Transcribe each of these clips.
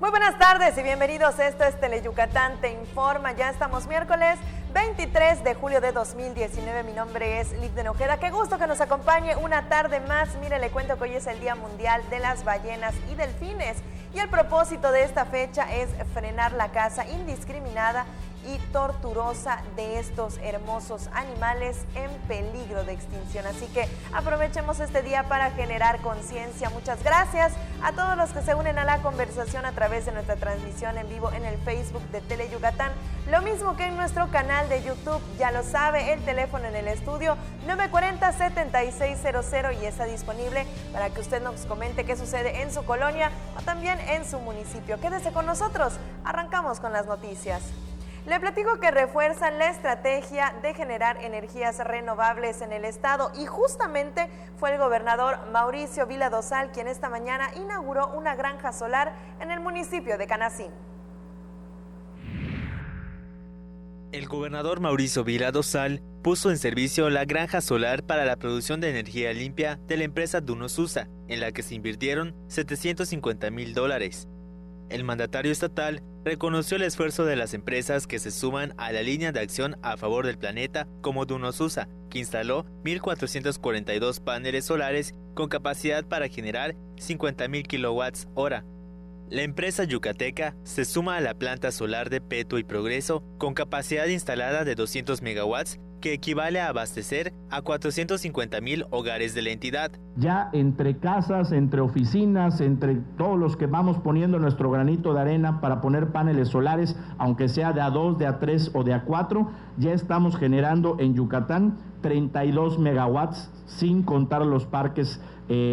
Muy buenas tardes y bienvenidos. Esto es Teleyucatán Te Informa. Ya estamos miércoles 23 de julio de 2019. Mi nombre es Liv de Nojeda. Qué gusto que nos acompañe una tarde más. Mire, le cuento que hoy es el Día Mundial de las Ballenas y Delfines. Y el propósito de esta fecha es frenar la caza indiscriminada y torturosa de estos hermosos animales en peligro de extinción. Así que aprovechemos este día para generar conciencia. Muchas gracias a todos los que se unen a la conversación a través de nuestra transmisión en vivo en el Facebook de Teleyucatán, lo mismo que en nuestro canal de YouTube. Ya lo sabe, el teléfono en el estudio 940-7600 y está disponible para que usted nos comente qué sucede en su colonia o también en su municipio. Quédese con nosotros, arrancamos con las noticias. Le platico que refuerzan la estrategia de generar energías renovables en el estado y justamente fue el gobernador Mauricio Vila Dosal quien esta mañana inauguró una granja solar en el municipio de Canacín. El gobernador Mauricio Vila Dosal puso en servicio la granja solar para la producción de energía limpia de la empresa Dunosusa, en la que se invirtieron $750,000. El mandatario estatal reconoció el esfuerzo de las empresas que se suman a la línea de acción a favor del planeta, como Dunosusa, que instaló 1,442 paneles solares con capacidad para generar 50,000 kWh. La empresa yucateca se suma a la planta solar de Peto y Progreso con capacidad instalada de 200 megawatts, que equivale a abastecer a 450,000 hogares de la entidad. Ya entre casas, entre oficinas, entre todos los que vamos poniendo nuestro granito de arena para poner paneles solares, aunque sea de A2, de A3 o de A4, ya estamos generando en Yucatán 32 megawatts, sin contar los parques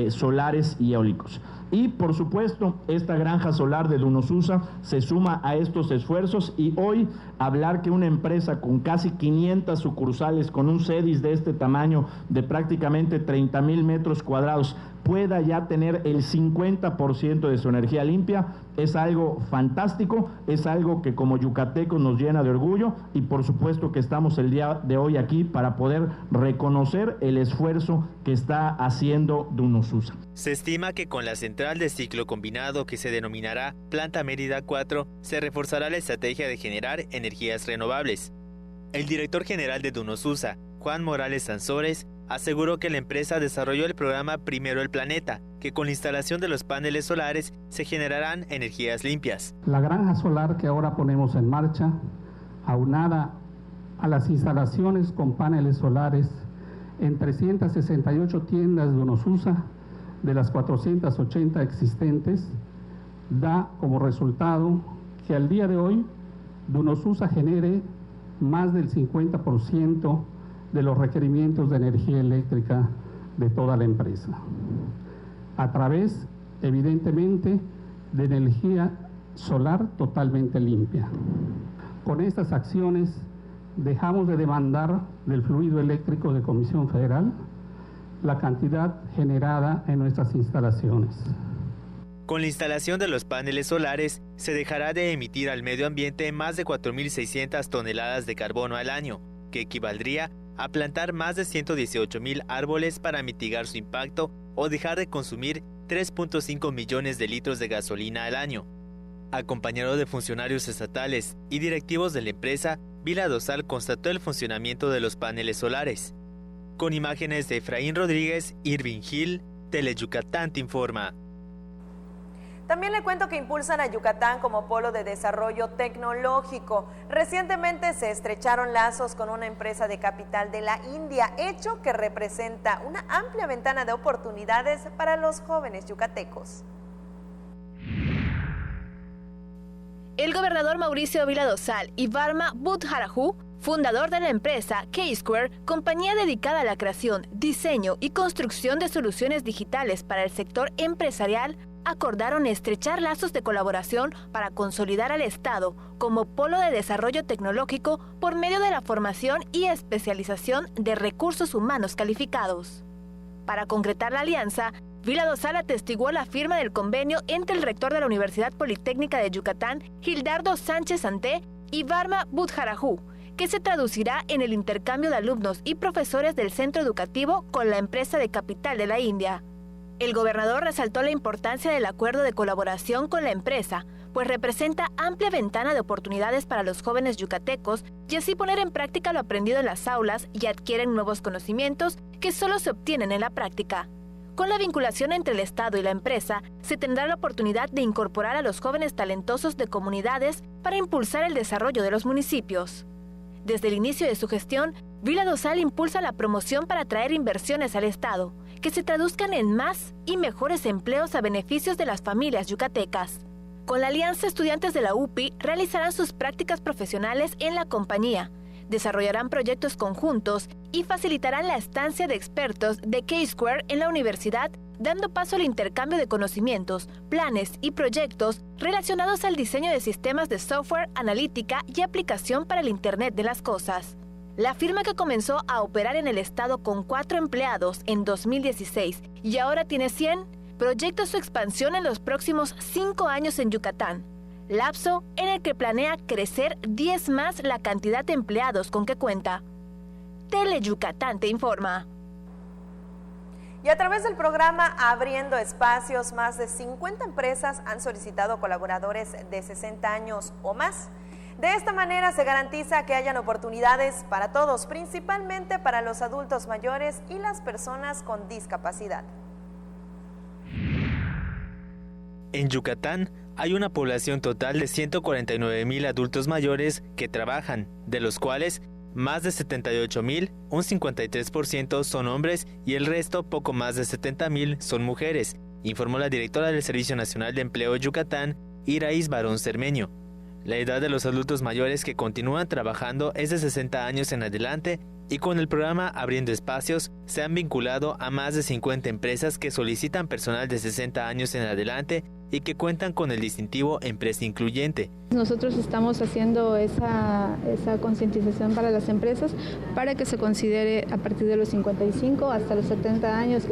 solares y eólicos. Y por supuesto, esta granja solar de Dunosusa se suma a estos esfuerzos, y hoy hablar que una empresa con casi 500 sucursales, con un CEDIS de este tamaño de prácticamente 30,000 metros cuadrados, pueda ya tener el 50% de su energía limpia, es algo fantástico, es algo que como yucatecos nos llena de orgullo, y por supuesto que estamos el día de hoy aquí para poder reconocer el esfuerzo que está haciendo Dunosusa. Se estima que con la central de ciclo combinado, que se denominará Planta Mérida 4, se reforzará la estrategia de generar energías renovables. El director general de Dunosusa, Juan Morales Sansores, aseguró que la empresa desarrolló el programa Primero el Planeta, que con la instalación de los paneles solares se generarán energías limpias. La granja solar que ahora ponemos en marcha, aunada a las instalaciones con paneles solares en 368 tiendas de Dunosusa, de las 480 existentes, da como resultado que al día de hoy Dunosusa genere más del 50% de los requerimientos de energía eléctrica de toda la empresa, a través, evidentemente, de energía solar totalmente limpia. Con estas acciones dejamos de demandar del fluido eléctrico de Comisión Federal la cantidad generada en nuestras instalaciones. Con la instalación de los paneles solares, se dejará de emitir al medio ambiente más de 4,600 toneladas de carbono al año, que equivaldría a plantar más de 118,000 árboles para mitigar su impacto o dejar de consumir 3.5 millones de litros de gasolina al año. Acompañado de funcionarios estatales y directivos de la empresa, Vila Dosal constató el funcionamiento de los paneles solares. Con imágenes de Efraín Rodríguez, Irving Gil, Teleyucatán Te Informa. También le cuento que impulsan a Yucatán como polo de desarrollo tecnológico. Recientemente se estrecharon lazos con una empresa de capital de la India, hecho que representa una amplia ventana de oportunidades para los jóvenes yucatecos. El gobernador Mauricio Vila Dosal y Varma Budharahu, fundador de la empresa K-Square, compañía dedicada a la creación, diseño y construcción de soluciones digitales para el sector empresarial, acordaron estrechar lazos de colaboración para consolidar al Estado como polo de desarrollo tecnológico por medio de la formación y especialización de recursos humanos calificados. Para concretar la alianza, Vila Dosal atestiguó la firma del convenio entre el rector de la Universidad Politécnica de Yucatán, Gildardo Sánchez Santé, y Varma Budharahu, que se traducirá en el intercambio de alumnos y profesores del centro educativo con la empresa de capital de la India. El gobernador resaltó la importancia del acuerdo de colaboración con la empresa, pues representa amplia ventana de oportunidades para los jóvenes yucatecos y así poner en práctica lo aprendido en las aulas y adquieren nuevos conocimientos que solo se obtienen en la práctica. Con la vinculación entre el Estado y la empresa, se tendrá la oportunidad de incorporar a los jóvenes talentosos de comunidades para impulsar el desarrollo de los municipios. Desde el inicio de su gestión, Vila Dosal impulsa la promoción para atraer inversiones al Estado, que se traduzcan en más y mejores empleos a beneficios de las familias yucatecas. Con la Alianza Estudiantes de la UPI realizarán sus prácticas profesionales en la compañía, desarrollarán proyectos conjuntos y facilitarán la estancia de expertos de K-Square en la universidad, dando paso al intercambio de conocimientos, planes y proyectos relacionados al diseño de sistemas de software, analítica y aplicación para el Internet de las Cosas. La firma, que comenzó a operar en el estado con 4 empleados en 2016 y ahora tiene 100, proyecta su expansión en los próximos 5 años en Yucatán, lapso en el que planea crecer 10 más la cantidad de empleados con que cuenta. Teleyucatán te informa. Y a través del programa Abriendo Espacios, más de 50 empresas han solicitado colaboradores de 60 años o más. De esta manera se garantiza que hayan oportunidades para todos, principalmente para los adultos mayores y las personas con discapacidad. En Yucatán hay una población total de 149,000 adultos mayores que trabajan, de los cuales más de 78,000, un 53% son hombres y el resto, poco más de 70,000, son mujeres, informó la directora del Servicio Nacional de Empleo de Yucatán, Iraís Barón Cermeño. La edad de los adultos mayores que continúan trabajando es de 60 años en adelante y con el programa Abriendo Espacios se han vinculado a más de 50 empresas que solicitan personal de 60 años en adelante y que cuentan con el distintivo Empresa Incluyente. Nosotros estamos haciendo esa concientización para las empresas para que se considere a partir de los 55 hasta los 70 años,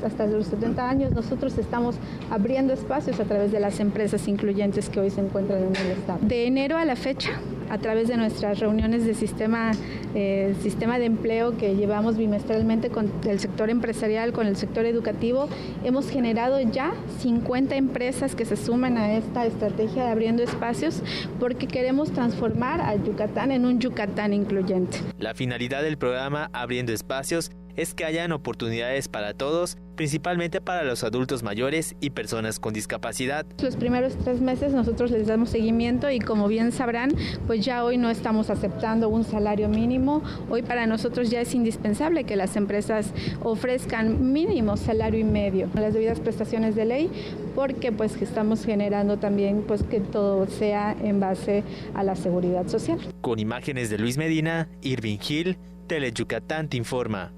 hasta los 70 años nosotros estamos abriendo espacios a través de las empresas incluyentes que hoy se encuentran en el estado. De enero a la fecha, a través de nuestras reuniones de sistema de empleo que llevamos bimestralmente con el sector empresarial, con el sector educativo, hemos generado ya 50 empresas que se suman a esta estrategia de Abriendo Espacios porque queremos transformar a Yucatán en un Yucatán incluyente. La finalidad del programa Abriendo Espacios es que hayan oportunidades para todos, principalmente para los adultos mayores y personas con discapacidad. Los primeros 3 meses nosotros les damos seguimiento y como bien sabrán, pues ya hoy no estamos aceptando un salario mínimo. Hoy para nosotros ya es indispensable que las empresas ofrezcan mínimo salario y medio, las debidas prestaciones de ley, porque pues estamos generando también pues que todo sea en base a la seguridad social. Con imágenes de Luis Medina, Irving Gil, Teleyucatán te informa.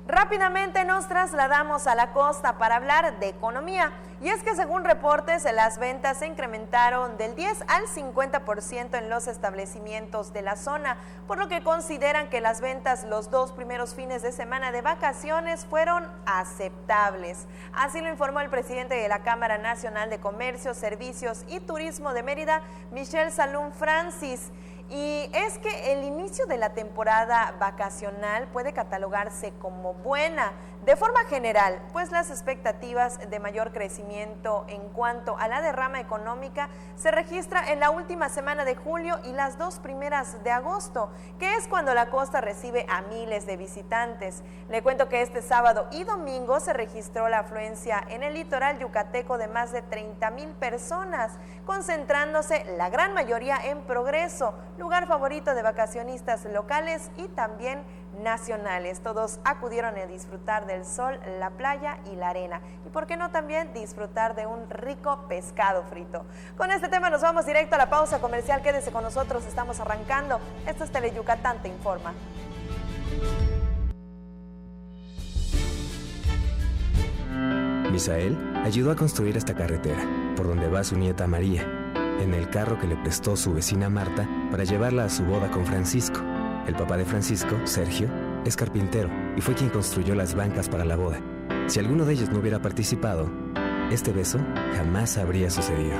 Rápidamente nos trasladamos a la costa para hablar de economía. Y es que según reportes, las ventas se incrementaron del 10 al 50% en los establecimientos de la zona, por lo que consideran que las ventas los 2 primeros fines de semana de vacaciones fueron aceptables. Así lo informó el presidente de la Cámara Nacional de Comercio, Servicios y Turismo de Mérida, Michelle Salum Francis. Y es que el inicio de la temporada vacacional puede catalogarse como buena de forma general, pues las expectativas de mayor crecimiento en cuanto a la derrama económica se registra en la última semana de julio y las 2 primeras de agosto, que es cuando la costa recibe a miles de visitantes. Le cuento que este sábado y domingo se registró la afluencia en el litoral yucateco de más de 30,000 personas, concentrándose la gran mayoría en Progreso, lugar favorito de vacacionistas locales y también nacionales. Todos acudieron a disfrutar del sol, la playa y la arena. Y por qué no también disfrutar de un rico pescado frito. Con este tema nos vamos directo a la pausa comercial. Quédese con nosotros, estamos arrancando. Esto es Teleyucatán te informa. Misael ayudó a construir esta carretera, por donde va su nieta María, en el carro que le prestó su vecina Marta para llevarla a su boda con Francisco. El papá de Francisco, Sergio, es carpintero y fue quien construyó las bancas para la boda. Si alguno de ellos no hubiera participado, este beso jamás habría sucedido.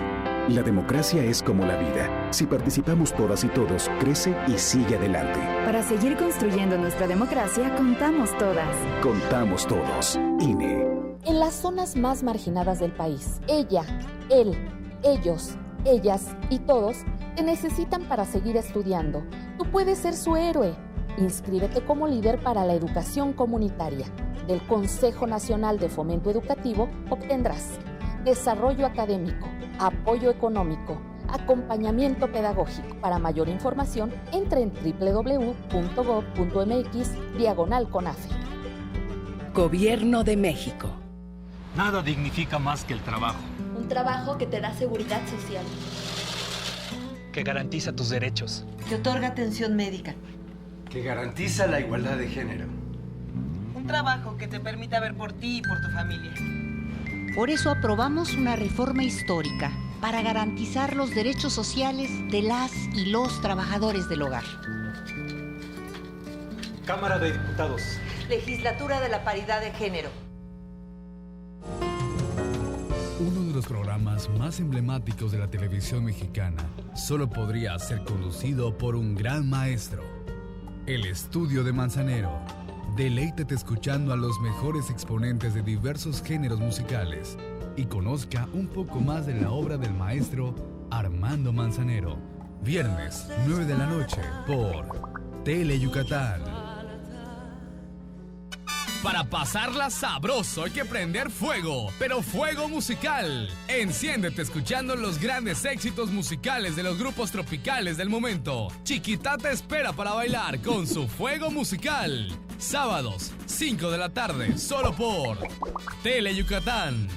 La democracia es como la vida. Si participamos todas y todos, crece y sigue adelante. Para seguir construyendo nuestra democracia, contamos todas. Contamos todos. INE. En las zonas más marginadas del país, ella, él Ellos, ellas y todos te necesitan para seguir estudiando. Tú puedes ser su héroe. Inscríbete como líder para la educación comunitaria. Del Consejo Nacional de Fomento Educativo obtendrás desarrollo académico, apoyo económico, acompañamiento pedagógico. Para mayor información, entra en www.gov.mx/CONAFE. Gobierno de México. Nada dignifica más que el trabajo. Un trabajo que te da seguridad social. Que garantiza tus derechos. Que otorga atención médica. Que garantiza la igualdad de género. Un trabajo que te permita ver por ti y por tu familia. Por eso aprobamos una reforma histórica para garantizar los derechos sociales de las y los trabajadores del hogar. Cámara de Diputados. Legislatura de la Paridad de Género. Uno de los programas más emblemáticos de la televisión mexicana solo podría ser conducido por un gran maestro. El Estudio de Manzanero. Deleítate escuchando a los mejores exponentes de diversos géneros musicales y conozca un poco más de la obra del maestro Armando Manzanero. Viernes, 9 de la noche, por Tele Yucatán. Para pasarla sabroso hay que prender fuego, pero fuego musical. Enciéndete escuchando los grandes éxitos musicales de los grupos tropicales del momento. Chiquita te espera para bailar con su fuego musical. Sábados, 5 de la tarde, solo por Tele Yucatán.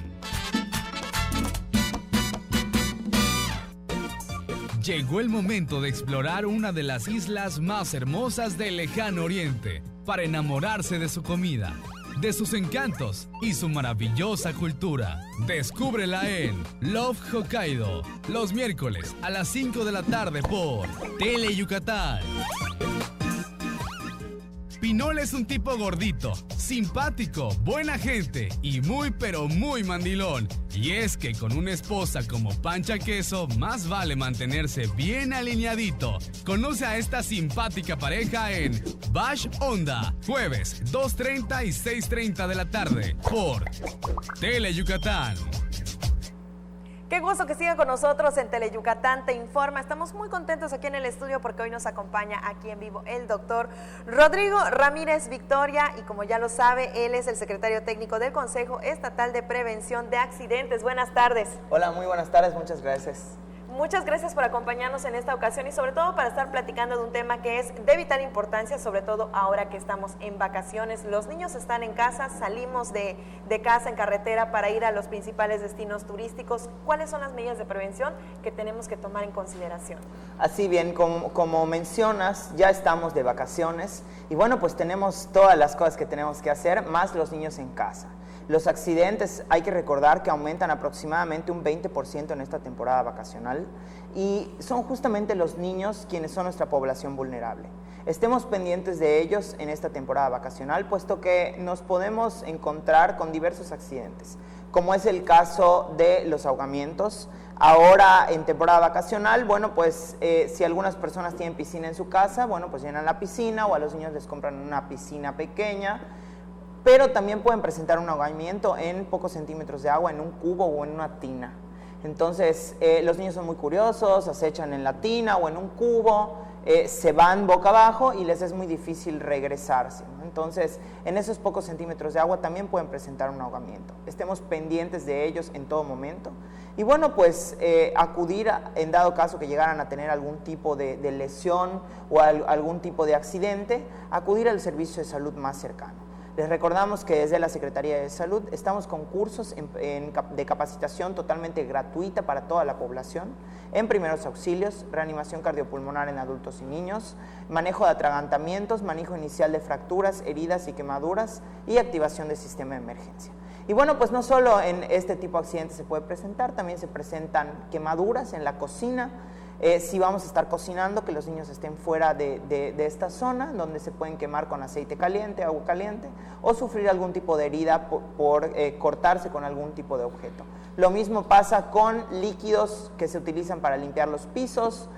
Llegó el momento de explorar una de las islas más hermosas del lejano oriente para enamorarse de su comida, de sus encantos y su maravillosa cultura. Descúbrela en Love Hokkaido, los miércoles a las 5 de la tarde por Tele Yucatán. Pinol es un tipo gordito, simpático, buena gente y muy pero muy mandilón. Y es que con una esposa como Pancha Queso, más vale mantenerse bien alineadito. Conoce a esta simpática pareja en Bash Onda, jueves 2:30 y 6:30 de la tarde por Tele Yucatán. Qué gusto que siga con nosotros en Tele Yucatán Te Informa. Estamos muy contentos aquí en el estudio porque hoy nos acompaña aquí en vivo el doctor Rodrigo Ramírez Victoria y como ya lo sabe, él es el secretario técnico del Consejo Estatal de Prevención de Accidentes. Buenas tardes. Hola, muy buenas tardes, muchas gracias. Muchas gracias por acompañarnos en esta ocasión y sobre todo para estar platicando de un tema que es de vital importancia, sobre todo ahora que estamos en vacaciones. Los niños están en casa, salimos de casa en carretera para ir a los principales destinos turísticos. ¿Cuáles son las medidas de prevención que tenemos que tomar en consideración? Así bien, como mencionas, ya estamos de vacaciones y bueno, pues tenemos todas las cosas que tenemos que hacer, más los niños en casa. Los accidentes hay que recordar que aumentan aproximadamente un 20% en esta temporada vacacional y son justamente los niños quienes son nuestra población vulnerable. Estemos pendientes de ellos en esta temporada vacacional, puesto que nos podemos encontrar con diversos accidentes, como es el caso de los ahogamientos. Ahora en temporada vacacional, bueno, pues si algunas personas tienen piscina en su casa, bueno, pues llenan la piscina o a los niños les compran una piscina pequeña, pero también pueden presentar un ahogamiento en pocos centímetros de agua, en un cubo o en una tina. Entonces, los niños son muy curiosos, acechan en la tina o en un cubo, se van boca abajo y les es muy difícil regresarse, ¿no? Entonces, en esos pocos centímetros de agua también pueden presentar un ahogamiento. Estemos pendientes de ellos en todo momento. Y bueno, pues acudir, en dado caso que llegaran a tener algún tipo de lesión o algún tipo de accidente, acudir al servicio de salud más cercano. Les recordamos que desde la Secretaría de Salud estamos con cursos de capacitación totalmente gratuita para toda la población en primeros auxilios, reanimación cardiopulmonar en adultos y niños, manejo de atragantamientos, manejo inicial de fracturas, heridas y quemaduras y activación del sistema de emergencia. Y bueno, pues no solo en este tipo de accidentes se puede presentar, también se presentan quemaduras en la cocina. Si vamos a estar cocinando, que los niños estén fuera de esta zona, donde se pueden quemar con aceite caliente, agua caliente, o sufrir algún tipo de herida por cortarse con algún tipo de objeto. Lo mismo pasa con líquidos que se utilizan para limpiar los pisos,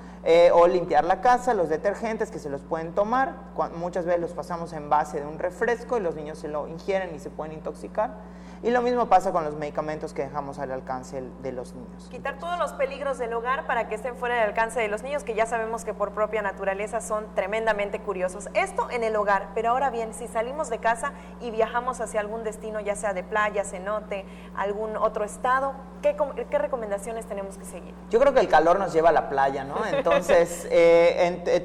o limpiar la casa, los detergentes que se los pueden tomar, muchas veces los pasamos en base de un refresco y los niños se lo ingieren y se pueden intoxicar. Y lo mismo pasa con los medicamentos que dejamos al alcance de los niños. Quitar todos los peligros del hogar para que estén fuera del alcance de los niños, que ya sabemos que por propia naturaleza son tremendamente curiosos. Esto en el hogar, pero ahora bien, si salimos de casa y viajamos hacia algún destino, ya sea de playa, cenote, algún otro estado, ¿qué recomendaciones tenemos que seguir? Yo creo que el calor nos lleva a la playa, ¿no? Entonces,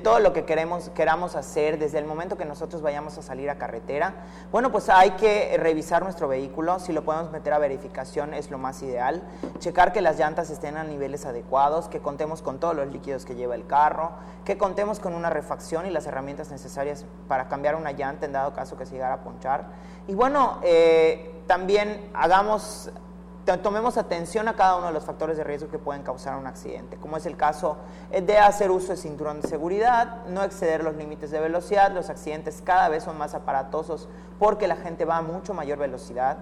todo lo que queramos hacer, desde el momento que nosotros vayamos a salir a carretera, bueno, pues hay que revisar nuestro vehículo. Si lo podemos meter a verificación es lo más ideal, checar que las llantas estén a niveles adecuados, que contemos con todos los líquidos que lleva el carro, que contemos con una refacción y las herramientas necesarias para cambiar una llanta en dado caso que se llegara a ponchar. Y bueno, también tomemos atención a cada uno de los factores de riesgo que pueden causar un accidente, como es el caso de hacer uso de cinturón de seguridad, no exceder los límites de velocidad. Los accidentes cada vez son más aparatosos porque la gente va a mucho mayor velocidad,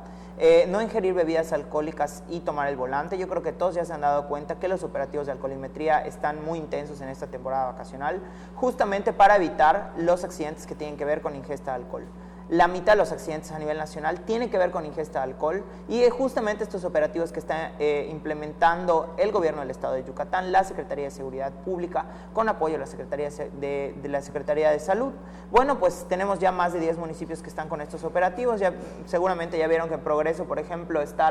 no ingerir bebidas alcohólicas y tomar el volante. Yo creo que todos ya se han dado cuenta que los operativos de alcoholimetría están muy intensos en esta temporada vacacional, justamente para evitar los accidentes que tienen que ver con ingesta de alcohol. La mitad de los accidentes a nivel nacional tienen que ver con ingesta de alcohol y justamente estos operativos que está implementando el gobierno del estado de Yucatán, la Secretaría de Seguridad Pública, con apoyo de la Secretaría de Salud. Bueno, pues tenemos ya más de 10 municipios que están con estos operativos. Seguramente ya vieron que en Progreso, por ejemplo, está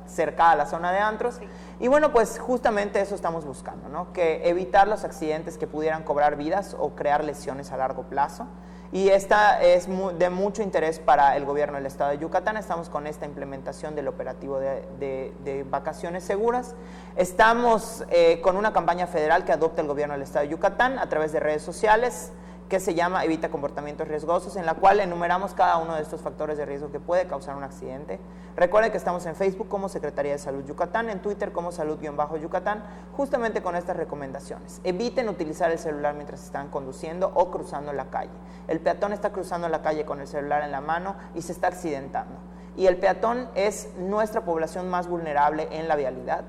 cercada a la zona de antros. Sí. Y bueno, pues justamente eso estamos buscando, ¿no? Que evitar los accidentes que pudieran cobrar vidas o crear lesiones a largo plazo. Y esta es de mucho interés para el gobierno del estado de Yucatán. Estamos con esta implementación del operativo de vacaciones seguras. Estamos con una campaña federal que adopta el gobierno del estado de Yucatán a través de redes sociales, que se llama Evita Comportamientos Riesgosos, en la cual enumeramos cada uno de estos factores de riesgo que puede causar un accidente. Recuerden que estamos en Facebook como Secretaría de Salud Yucatán, en Twitter como Salud-Yucatán, justamente con estas recomendaciones. Eviten utilizar el celular mientras están conduciendo o cruzando la calle. El peatón está cruzando la calle con el celular en la mano y se está accidentando. Y el peatón es nuestra población más vulnerable en la vialidad.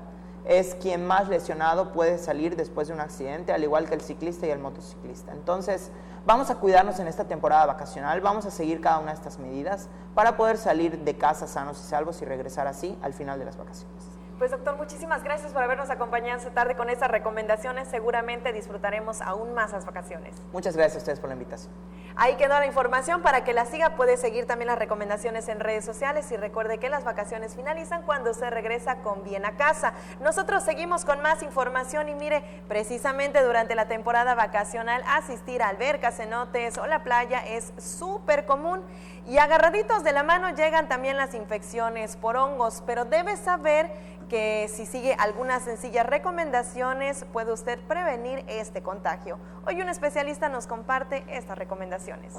Es quien más lesionado puede salir después de un accidente, al igual que el ciclista y el motociclista. Entonces, vamos a cuidarnos en esta temporada vacacional, vamos a seguir cada una de estas medidas para poder salir de casa sanos y salvos y regresar así al final de las vacaciones. Pues doctor, muchísimas gracias por habernos acompañado esta tarde con estas recomendaciones. Seguramente disfrutaremos aún más las vacaciones. Muchas gracias a ustedes por la invitación. Ahí quedó la información para que la siga. Puede seguir también las recomendaciones en redes sociales y recuerde que las vacaciones finalizan cuando usted regresa con bien a casa. Nosotros seguimos con más información y mire, precisamente durante la temporada vacacional asistir a albercas, cenotes o la playa es súper común. Y agarraditos de la mano llegan también las infecciones por hongos, pero debe saber que si sigue algunas sencillas recomendaciones puede usted prevenir este contagio. Hoy un especialista nos comparte estas recomendaciones.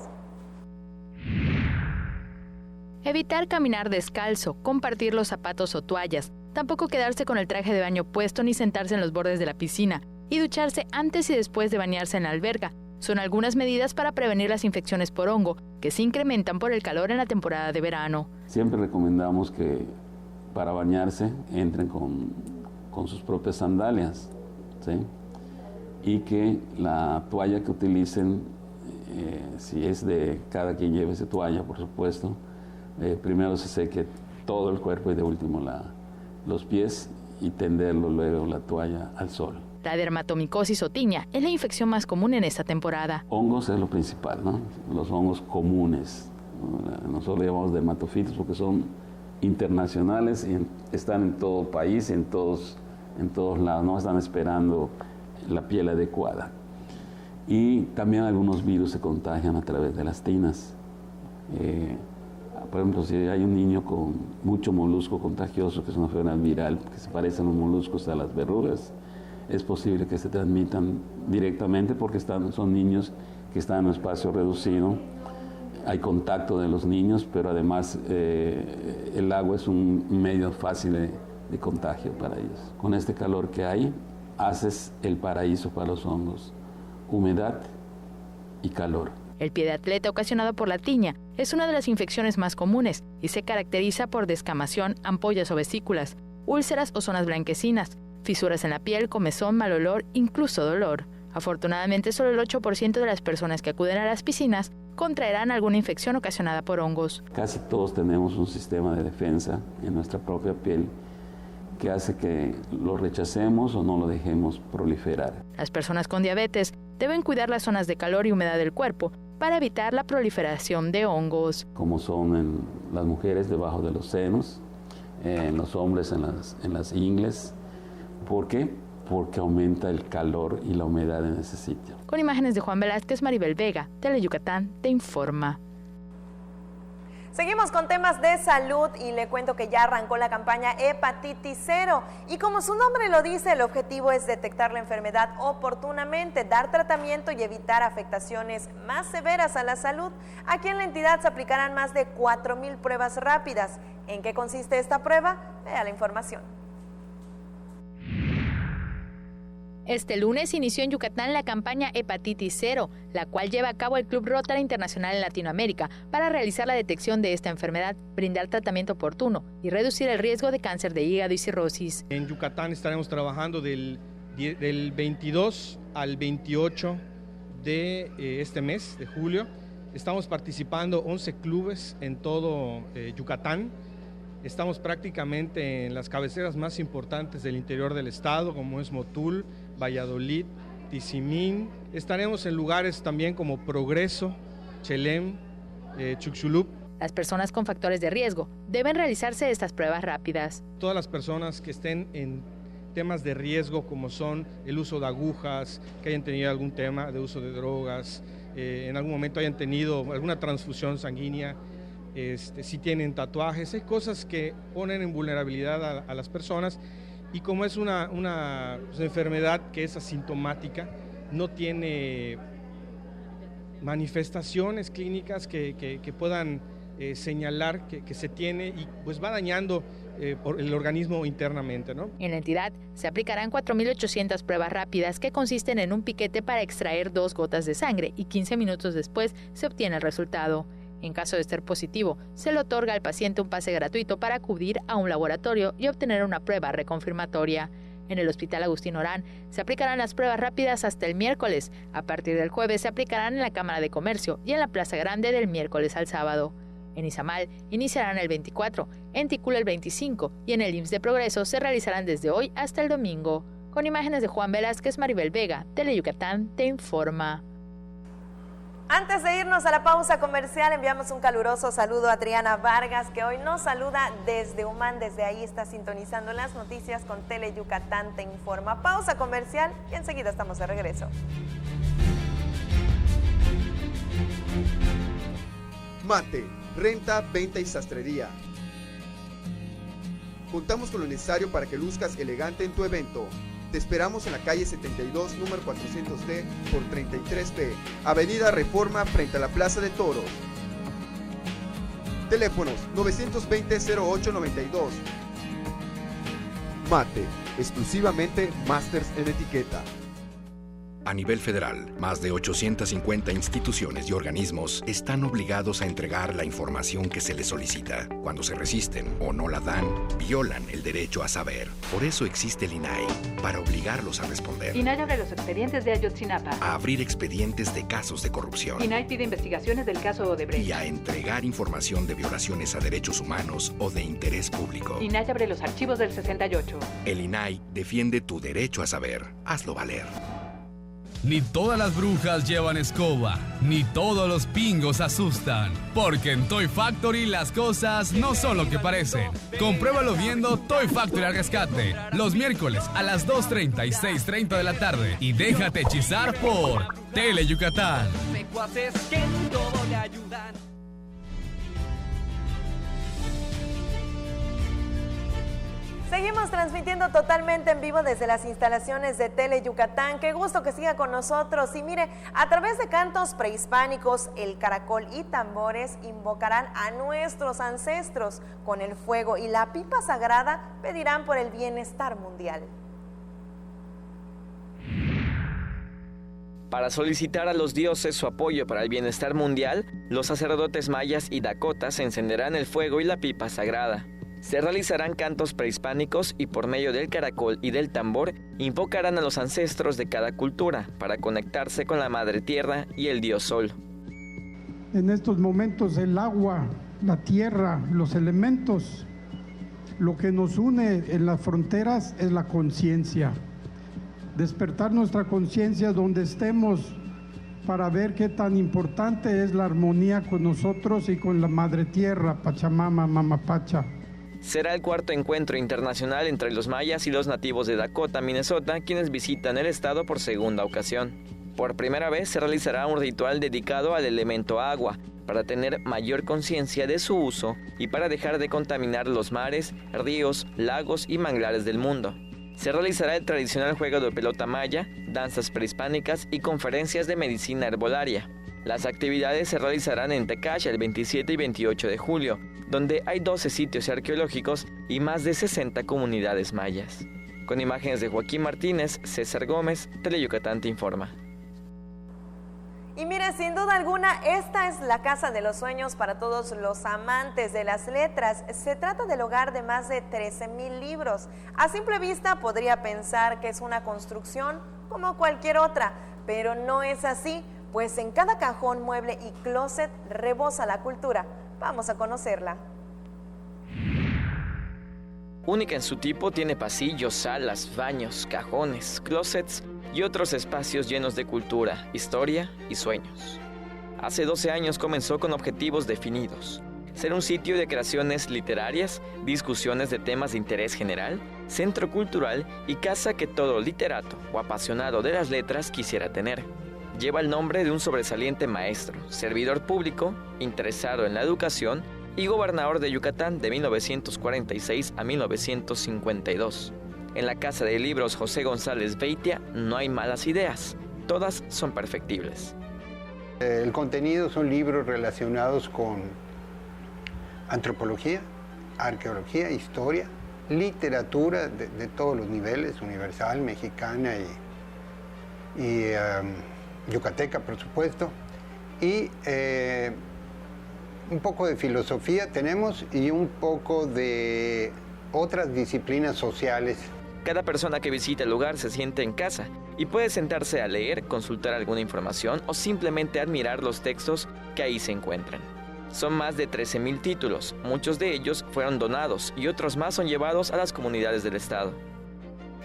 Evitar caminar descalzo, compartir los zapatos o toallas, tampoco quedarse con el traje de baño puesto ni sentarse en los bordes de la piscina y ducharse antes y después de bañarse en la alberca. Son algunas medidas para prevenir las infecciones por hongo que se incrementan por el calor en la temporada de verano. Siempre recomendamos que para bañarse entren con sus propias sandalias, ¿sí? Y que la toalla que utilicen, si es de cada quien lleve esa toalla, por supuesto, primero se seque todo el cuerpo y de último los pies y tenderlo luego la toalla al sol. La dermatomicosis o tiña es la infección más común en esta temporada. Hongos es lo principal, ¿no? Los hongos comunes. Nosotros le llamamos dermatofitos porque son internacionales y están en todo país, en todos lados, no están esperando la piel adecuada. Y también algunos virus se contagian a través de las tinas. Por ejemplo, si hay un niño con mucho molusco contagioso, que es una enfermedad viral, que se parecen los moluscos a las verrugas, es posible que se transmitan directamente porque son niños que están en un espacio reducido. Hay contacto de los niños, pero además el agua es un medio fácil de contagio para ellos. Con este calor que hay, haces el paraíso para los hongos: humedad y calor. El pie de atleta ocasionado por la tiña es una de las infecciones más comunes y se caracteriza por descamación, ampollas o vesículas, úlceras o zonas blanquecinas, fisuras en la piel, comezón, mal olor, incluso dolor. Afortunadamente, solo el 8% de las personas que acuden a las piscinas contraerán alguna infección ocasionada por hongos. Casi todos tenemos un sistema de defensa en nuestra propia piel que hace que lo rechacemos o no lo dejemos proliferar. Las personas con diabetes deben cuidar las zonas de calor y humedad del cuerpo para evitar la proliferación de hongos. Como son en las mujeres debajo de los senos, en los hombres en las ingles. ¿Por qué? Porque aumenta el calor y la humedad en ese sitio. Con imágenes de Juan Velázquez, Maribel Vega, Teleyucatán te informa. Seguimos con temas de salud y le cuento que ya arrancó la campaña Hepatitis Cero y como su nombre lo dice, el objetivo es detectar la enfermedad oportunamente, dar tratamiento y evitar afectaciones más severas a la salud. Aquí en la entidad se aplicarán más de 4,000 pruebas rápidas. ¿En qué consiste esta prueba? Vea la información. Este lunes inició en Yucatán la campaña Hepatitis Cero, la cual lleva a cabo el Club Rotary Internacional en Latinoamérica para realizar la detección de esta enfermedad, brindar tratamiento oportuno y reducir el riesgo de cáncer de hígado y cirrosis. En Yucatán estaremos trabajando del 22 al 28 de este mes, de julio. Estamos participando 11 clubes en todo Yucatán. Estamos prácticamente en las cabeceras más importantes del interior del estado, como es Motul, Valladolid, Tizimín. Estaremos en lugares también como Progreso, Chelem, Chuxulub. Las personas con factores de riesgo deben realizarse estas pruebas rápidas. Todas las personas que estén en temas de riesgo, como son el uso de agujas, que hayan tenido algún tema de uso de drogas, en algún momento hayan tenido alguna transfusión sanguínea, si tienen tatuajes, hay cosas que ponen en vulnerabilidad a las personas y como es una enfermedad que es asintomática, no tiene manifestaciones clínicas que puedan señalar que se tiene y pues va dañando por el organismo internamente, ¿no? En la entidad se aplicarán 4,800 pruebas rápidas que consisten en un piquete para extraer 2 gotas de sangre y 15 minutos después se obtiene el resultado. En caso de ser positivo, se le otorga al paciente un pase gratuito para acudir a un laboratorio y obtener una prueba reconfirmatoria. En el Hospital Agustín Orán se aplicarán las pruebas rápidas hasta el miércoles. A partir del jueves se aplicarán en la Cámara de Comercio y en la Plaza Grande del miércoles al sábado. En Izamal iniciarán el 24, en Ticula el 25 y en el IMSS de Progreso se realizarán desde hoy hasta el domingo. Con imágenes de Juan Velázquez, Maribel Vega, Teleyucatán te informa. Antes de irnos a la pausa comercial, enviamos un caluroso saludo a Adriana Vargas, que hoy nos saluda desde Humán. Desde ahí está sintonizando las noticias con Teleyucatán te informa. Pausa comercial y enseguida estamos de regreso. Mate, renta, venta y sastrería. Contamos con lo necesario para que luzcas elegante en tu evento. Te esperamos en la calle 72, número 400D por 33B, Avenida Reforma, frente a la Plaza de Toros. Teléfonos 920-0892. Mate, exclusivamente Masters en etiqueta. A nivel federal, más de 850 instituciones y organismos están obligados a entregar la información que se les solicita. Cuando se resisten o no la dan, violan el derecho a saber. Por eso existe el INAI, para obligarlos a responder. INAI abre los expedientes de Ayotzinapa. A abrir expedientes de casos de corrupción. INAI pide investigaciones del caso Odebrecht. Y a entregar información de violaciones a derechos humanos o de interés público. INAI abre los archivos del 68. El INAI defiende tu derecho a saber. Hazlo valer. Ni todas las brujas llevan escoba, ni todos los pingos asustan, porque en Toy Factory las cosas no son lo que parecen. Compruébalo viendo Toy Factory al rescate, los miércoles a las 2:30 y 6:30 de la tarde, y déjate hechizar por Teleyucatán. Seguimos transmitiendo totalmente en vivo desde las instalaciones de Teleyucatán. Qué gusto que siga con nosotros. Y mire, a través de cantos prehispánicos, el caracol y tambores invocarán a nuestros ancestros. Con el fuego y la pipa sagrada pedirán por el bienestar mundial. Para solicitar a los dioses su apoyo para el bienestar mundial, los sacerdotes mayas y dakotas encenderán el fuego y la pipa sagrada. Se realizarán cantos prehispánicos y por medio del caracol y del tambor invocarán a los ancestros de cada cultura para conectarse con la madre tierra y el dios sol. En estos momentos el agua, la tierra, los elementos, lo que nos une en las fronteras es la conciencia. Despertar nuestra conciencia donde estemos para ver qué tan importante es la armonía con nosotros y con la madre tierra, Pachamama, Mamapacha. Será el cuarto encuentro internacional entre los mayas y los nativos de Dakota, Minnesota, quienes visitan el estado por segunda ocasión. Por primera vez se realizará un ritual dedicado al elemento agua, para tener mayor conciencia de su uso y para dejar de contaminar los mares, ríos, lagos y manglares del mundo. Se realizará el tradicional juego de pelota maya, danzas prehispánicas y conferencias de medicina herbolaria. Las actividades se realizarán en Tecash el 27 y 28 de julio, donde hay 12 sitios arqueológicos y más de 60 comunidades mayas. Con imágenes de Joaquín Martínez, César Gómez, Teleyucatán te informa. Y mire, sin duda alguna, esta es la casa de los sueños para todos los amantes de las letras. Se trata del hogar de más de 13,000 libros. A simple vista podría pensar que es una construcción como cualquier otra, pero no es así, pues en cada cajón, mueble y closet rebosa la cultura. Vamos a conocerla. Única en su tipo, tiene pasillos, salas, baños, cajones, closets y otros espacios llenos de cultura, historia y sueños. Hace 12 años comenzó con objetivos definidos: ser un sitio de creaciones literarias, discusiones de temas de interés general, centro cultural y casa que todo literato o apasionado de las letras quisiera tener. Lleva el nombre de un sobresaliente maestro, servidor público, interesado en la educación y gobernador de Yucatán de 1946 a 1952. En la Casa de Libros José González Beitia no hay malas ideas, todas son perfectibles. El contenido son libros relacionados con antropología, arqueología, historia, literatura de todos los niveles, universal, mexicana y yucateca, por supuesto, y un poco de filosofía tenemos y un poco de otras disciplinas sociales. Cada persona que visita el lugar se siente en casa y puede sentarse a leer, consultar alguna información o simplemente admirar los textos que ahí se encuentran. Son más de 13,000 títulos, muchos de ellos fueron donados y otros más son llevados a las comunidades del estado.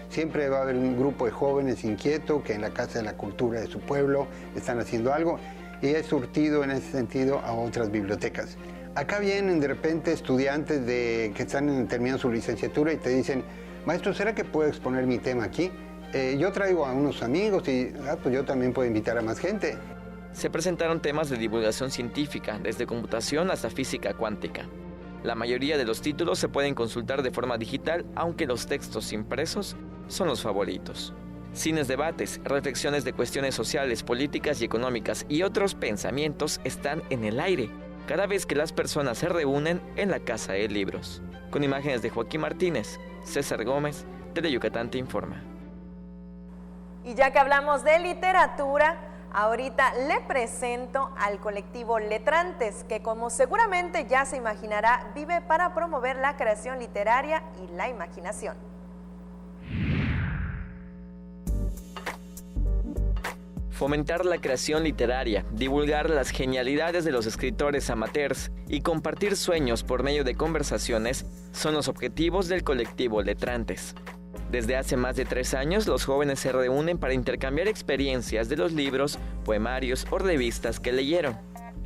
Siempre va a haber un grupo de jóvenes inquietos que en la Casa de la Cultura de su pueblo están haciendo algo y he surtido en ese sentido a otras bibliotecas. Acá vienen de repente estudiantes que están terminando su licenciatura y te dicen: maestro, ¿será que puedo exponer mi tema aquí? Yo traigo a unos amigos y pues yo también puedo invitar a más gente. Se presentaron temas de divulgación científica, desde computación hasta física cuántica. La mayoría de los títulos se pueden consultar de forma digital, aunque los textos impresos son los favoritos. Cines, debates, reflexiones de cuestiones sociales, políticas y económicas y otros pensamientos están en el aire cada vez que las personas se reúnen en la Casa de Libros. Con imágenes de Joaquín Martínez, César Gómez, Teleyucatán te informa. Y ya que hablamos de literatura, ahorita le presento al colectivo Letrantes, que como seguramente ya se imaginará, vive para promover la creación literaria y la imaginación. Fomentar la creación literaria, divulgar las genialidades de los escritores amateurs y compartir sueños por medio de conversaciones son los objetivos del colectivo Letrantes. Desde hace más de 3 años, los jóvenes se reúnen para intercambiar experiencias de los libros, poemarios o revistas que leyeron.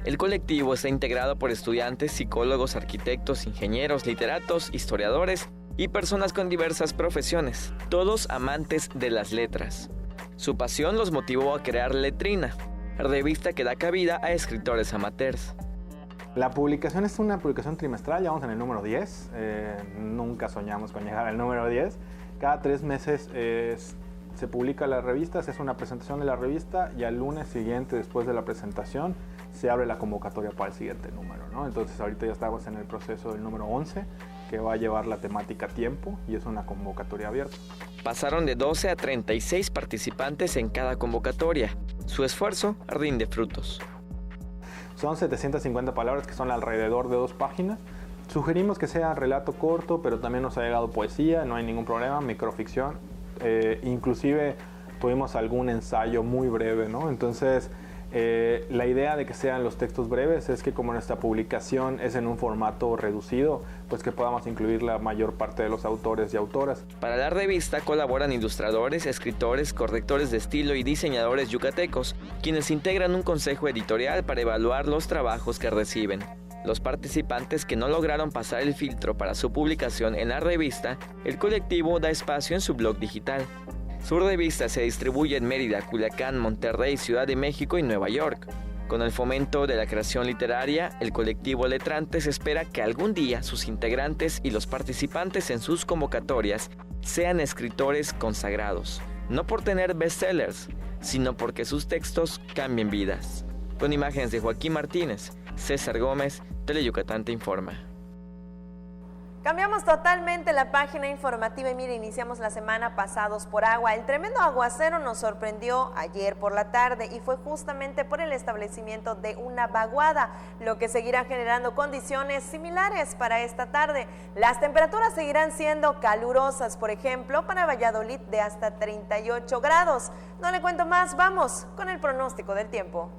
El colectivo está integrado por estudiantes, psicólogos, arquitectos, ingenieros, literatos, historiadores y personas con diversas profesiones, todos amantes de las letras. Su pasión los motivó a crear Letrina, revista que da cabida a escritores amateurs. La publicación es una publicación trimestral, ya vamos en el número 10, nunca soñamos con llegar al número 10. Cada 3 meses se publica la revista, se hace una presentación de la revista y al lunes siguiente, después de la presentación, se abre la convocatoria para el siguiente número, ¿no? Entonces ahorita ya estamos en el proceso del número 11, que va a llevar la temática tiempo y es una convocatoria abierta. Pasaron de 12 a 36 participantes en cada convocatoria. Su esfuerzo rinde frutos. Son 750 palabras que son alrededor de 2 páginas. Sugerimos que sea relato corto, pero también nos ha llegado poesía, no hay ningún problema, microficción. Inclusive tuvimos algún ensayo muy breve, ¿no? Entonces, la idea de que sean los textos breves es que como nuestra publicación es en un formato reducido, pues que podamos incluir la mayor parte de los autores y autoras. Para la revista colaboran ilustradores, escritores, correctores de estilo y diseñadores yucatecos, quienes integran un consejo editorial para evaluar los trabajos que reciben. Los participantes que no lograron pasar el filtro para su publicación en la revista, el colectivo da espacio en su blog digital. Su revista se distribuye en Mérida, Culiacán, Monterrey, Ciudad de México y Nueva York. Con el fomento de la creación literaria, el colectivo Letrantes espera que algún día sus integrantes y los participantes en sus convocatorias sean escritores consagrados, no por tener bestsellers, sino porque sus textos cambien vidas. Con imágenes de Joaquín Martínez, César Gómez, Teleyucatán te informa. Cambiamos totalmente la página informativa y mire, iniciamos la semana pasados por agua. El tremendo aguacero nos sorprendió ayer por la tarde y fue justamente por el establecimiento de una vaguada, lo que seguirá generando condiciones similares para esta tarde. Las temperaturas seguirán siendo calurosas, por ejemplo, para Valladolid de hasta 38 grados. No le cuento más, vamos con el pronóstico del tiempo.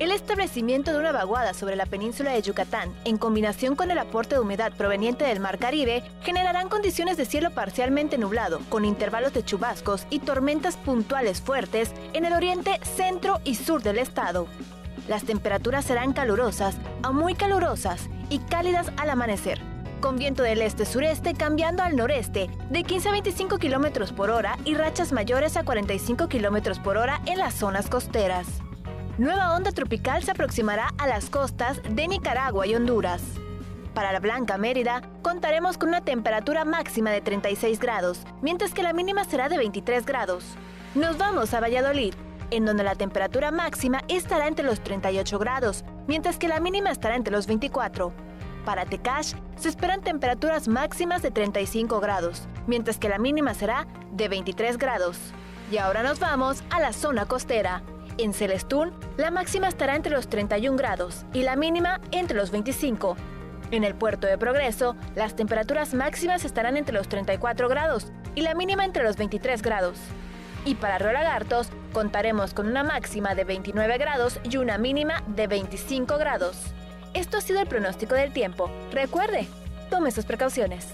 El establecimiento de una vaguada sobre la península de Yucatán, en combinación con el aporte de humedad proveniente del Mar Caribe, generarán condiciones de cielo parcialmente nublado, con intervalos de chubascos y tormentas puntuales fuertes en el oriente, centro y sur del estado. Las temperaturas serán calurosas a muy calurosas y cálidas al amanecer, con viento del este-sureste cambiando al noreste de 15 a 25 km por hora y rachas mayores a 45 km por hora en las zonas costeras. Nueva onda tropical se aproximará a las costas de Nicaragua y Honduras. Para la Blanca Mérida, contaremos con una temperatura máxima de 36 grados, mientras que la mínima será de 23 grados. Nos vamos a Valladolid, en donde la temperatura máxima estará entre los 38 grados, mientras que la mínima estará entre los 24. Para Tecash, se esperan temperaturas máximas de 35 grados, mientras que la mínima será de 23 grados. Y ahora nos vamos a la zona costera. En Celestún, la máxima estará entre los 31 grados y la mínima entre los 25. En el puerto de Progreso, las temperaturas máximas estarán entre los 34 grados y la mínima entre los 23 grados. Y para Río Lagartos, contaremos con una máxima de 29 grados y una mínima de 25 grados. Esto ha sido el pronóstico del tiempo. Recuerde, tome sus precauciones.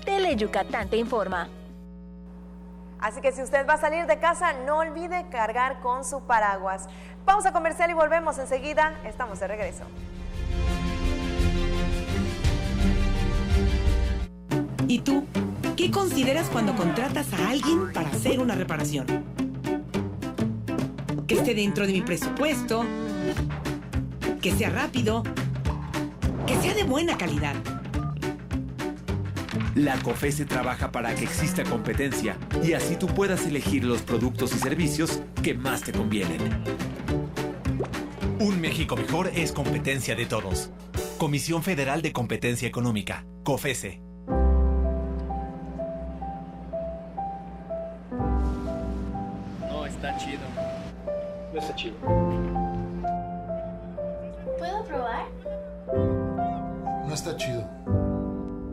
Teleyucatán te informa. Así que si usted va a salir de casa, no olvide cargar con su paraguas. Pausa comercial y volvemos enseguida. Estamos de regreso. ¿Y tú? ¿Qué consideras cuando contratas a alguien para hacer una reparación? Que esté dentro de mi presupuesto, que sea rápido, que sea de buena calidad. La COFESE trabaja para que exista competencia y así tú puedas elegir los productos y servicios que más te convienen. Un México mejor es competencia de todos. Comisión Federal de Competencia Económica, COFESE. No, está chido. No está chido. ¿Puedo probar? No está chido.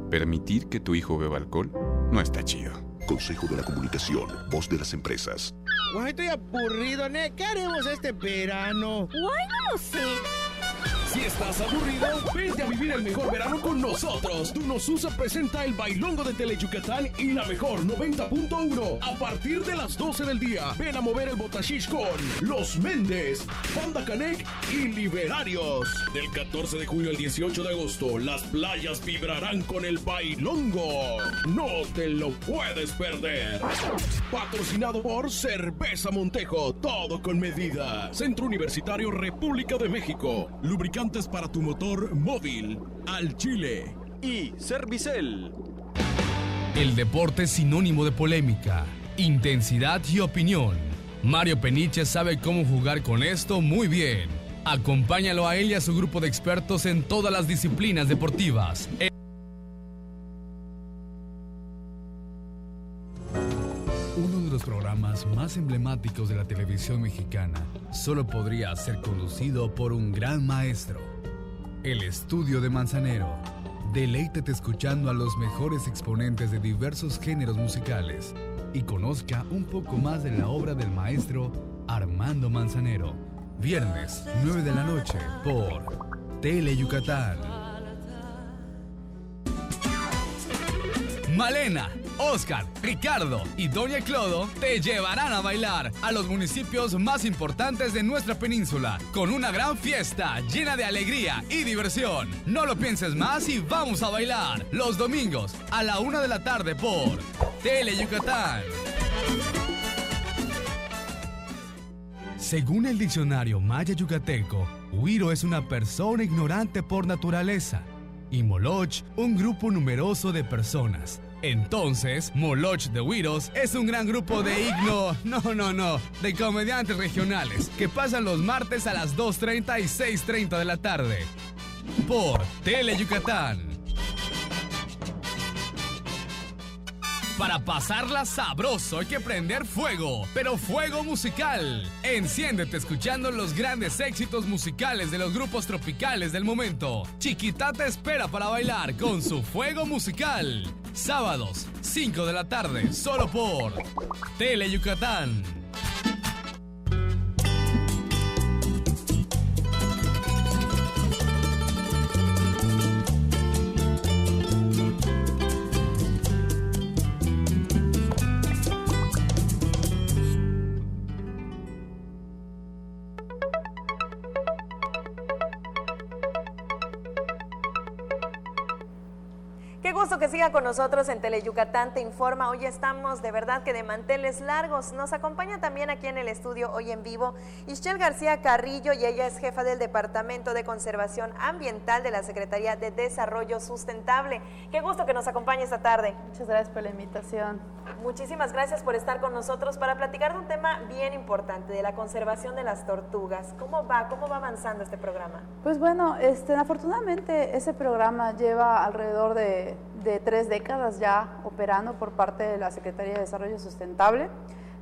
Permitir que tu hijo beba alcohol no está chido. Consejo de la Comunicación, voz de las empresas. Guay, estoy aburrido, ¿ne? ¿Qué haremos este verano? Guay, no lo sé. Si estás aburrido, vente a vivir el mejor verano con nosotros. Tunosusa presenta el bailongo de Teleyucatán y la mejor 90.1. A partir de las 12 del día, ven a mover el botashish con Los Méndez, Banda Canec y Liberarios. Del 14 de junio al 18 de agosto, las playas vibrarán con el bailongo. No te lo puedes perder. Patrocinado por Cerveza Montejo, todo con medida. Centro Universitario República de México. Lubricantes para tu motor móvil, al Chile. Y Servicel. El deporte es sinónimo de polémica, intensidad y opinión. Mario Peniche sabe cómo jugar con esto muy bien. Acompáñalo a él y a su grupo de expertos en todas las disciplinas deportivas. Uno de los programas más emblemáticos de la televisión mexicana solo podría ser conducido por un gran maestro. El Estudio de Manzanero. Deleítate escuchando a los mejores exponentes de diversos géneros musicales y conozca un poco más de la obra del maestro Armando Manzanero. Viernes, 9 de la noche, por Tele Yucatán. Malena, Oscar, Ricardo y Doña Clodo te llevarán a bailar a los municipios más importantes de nuestra península con una gran fiesta llena de alegría y diversión. No lo pienses más y vamos a bailar los domingos a la 1 de la tarde por Tele Yucatán. Según el diccionario maya yucateco, Huiro es una persona ignorante por naturaleza y Moloch un grupo numeroso de personas. Entonces, Moloch de Huiros es un gran grupo de de comediantes regionales que pasan los martes a las 2:30 y 6:30 de la tarde por Tele Yucatán. Para pasarla sabroso hay que prender fuego, pero fuego musical. Enciéndete escuchando los grandes éxitos musicales de los grupos tropicales del momento. Chiquita te espera para bailar con su fuego musical. Sábados, 5 de la tarde, solo por Tele Yucatán. Qué gusto que siga con nosotros en Tele Yucatán Te Informa. Hoy estamos de verdad que de manteles largos. Nos acompaña también aquí en el estudio hoy en vivo Ischel García Carrillo, y ella es jefa del Departamento de Conservación Ambiental de la Secretaría de Desarrollo Sustentable. Qué gusto que nos acompañe esta tarde. Muchas gracias por la invitación. Muchísimas gracias por estar con nosotros para platicar de un tema bien importante, de la conservación de las tortugas. ¿Cómo va avanzando este programa? Pues bueno, afortunadamente ese programa lleva alrededor de 3 décadas ya operando por parte de la Secretaría de Desarrollo Sustentable,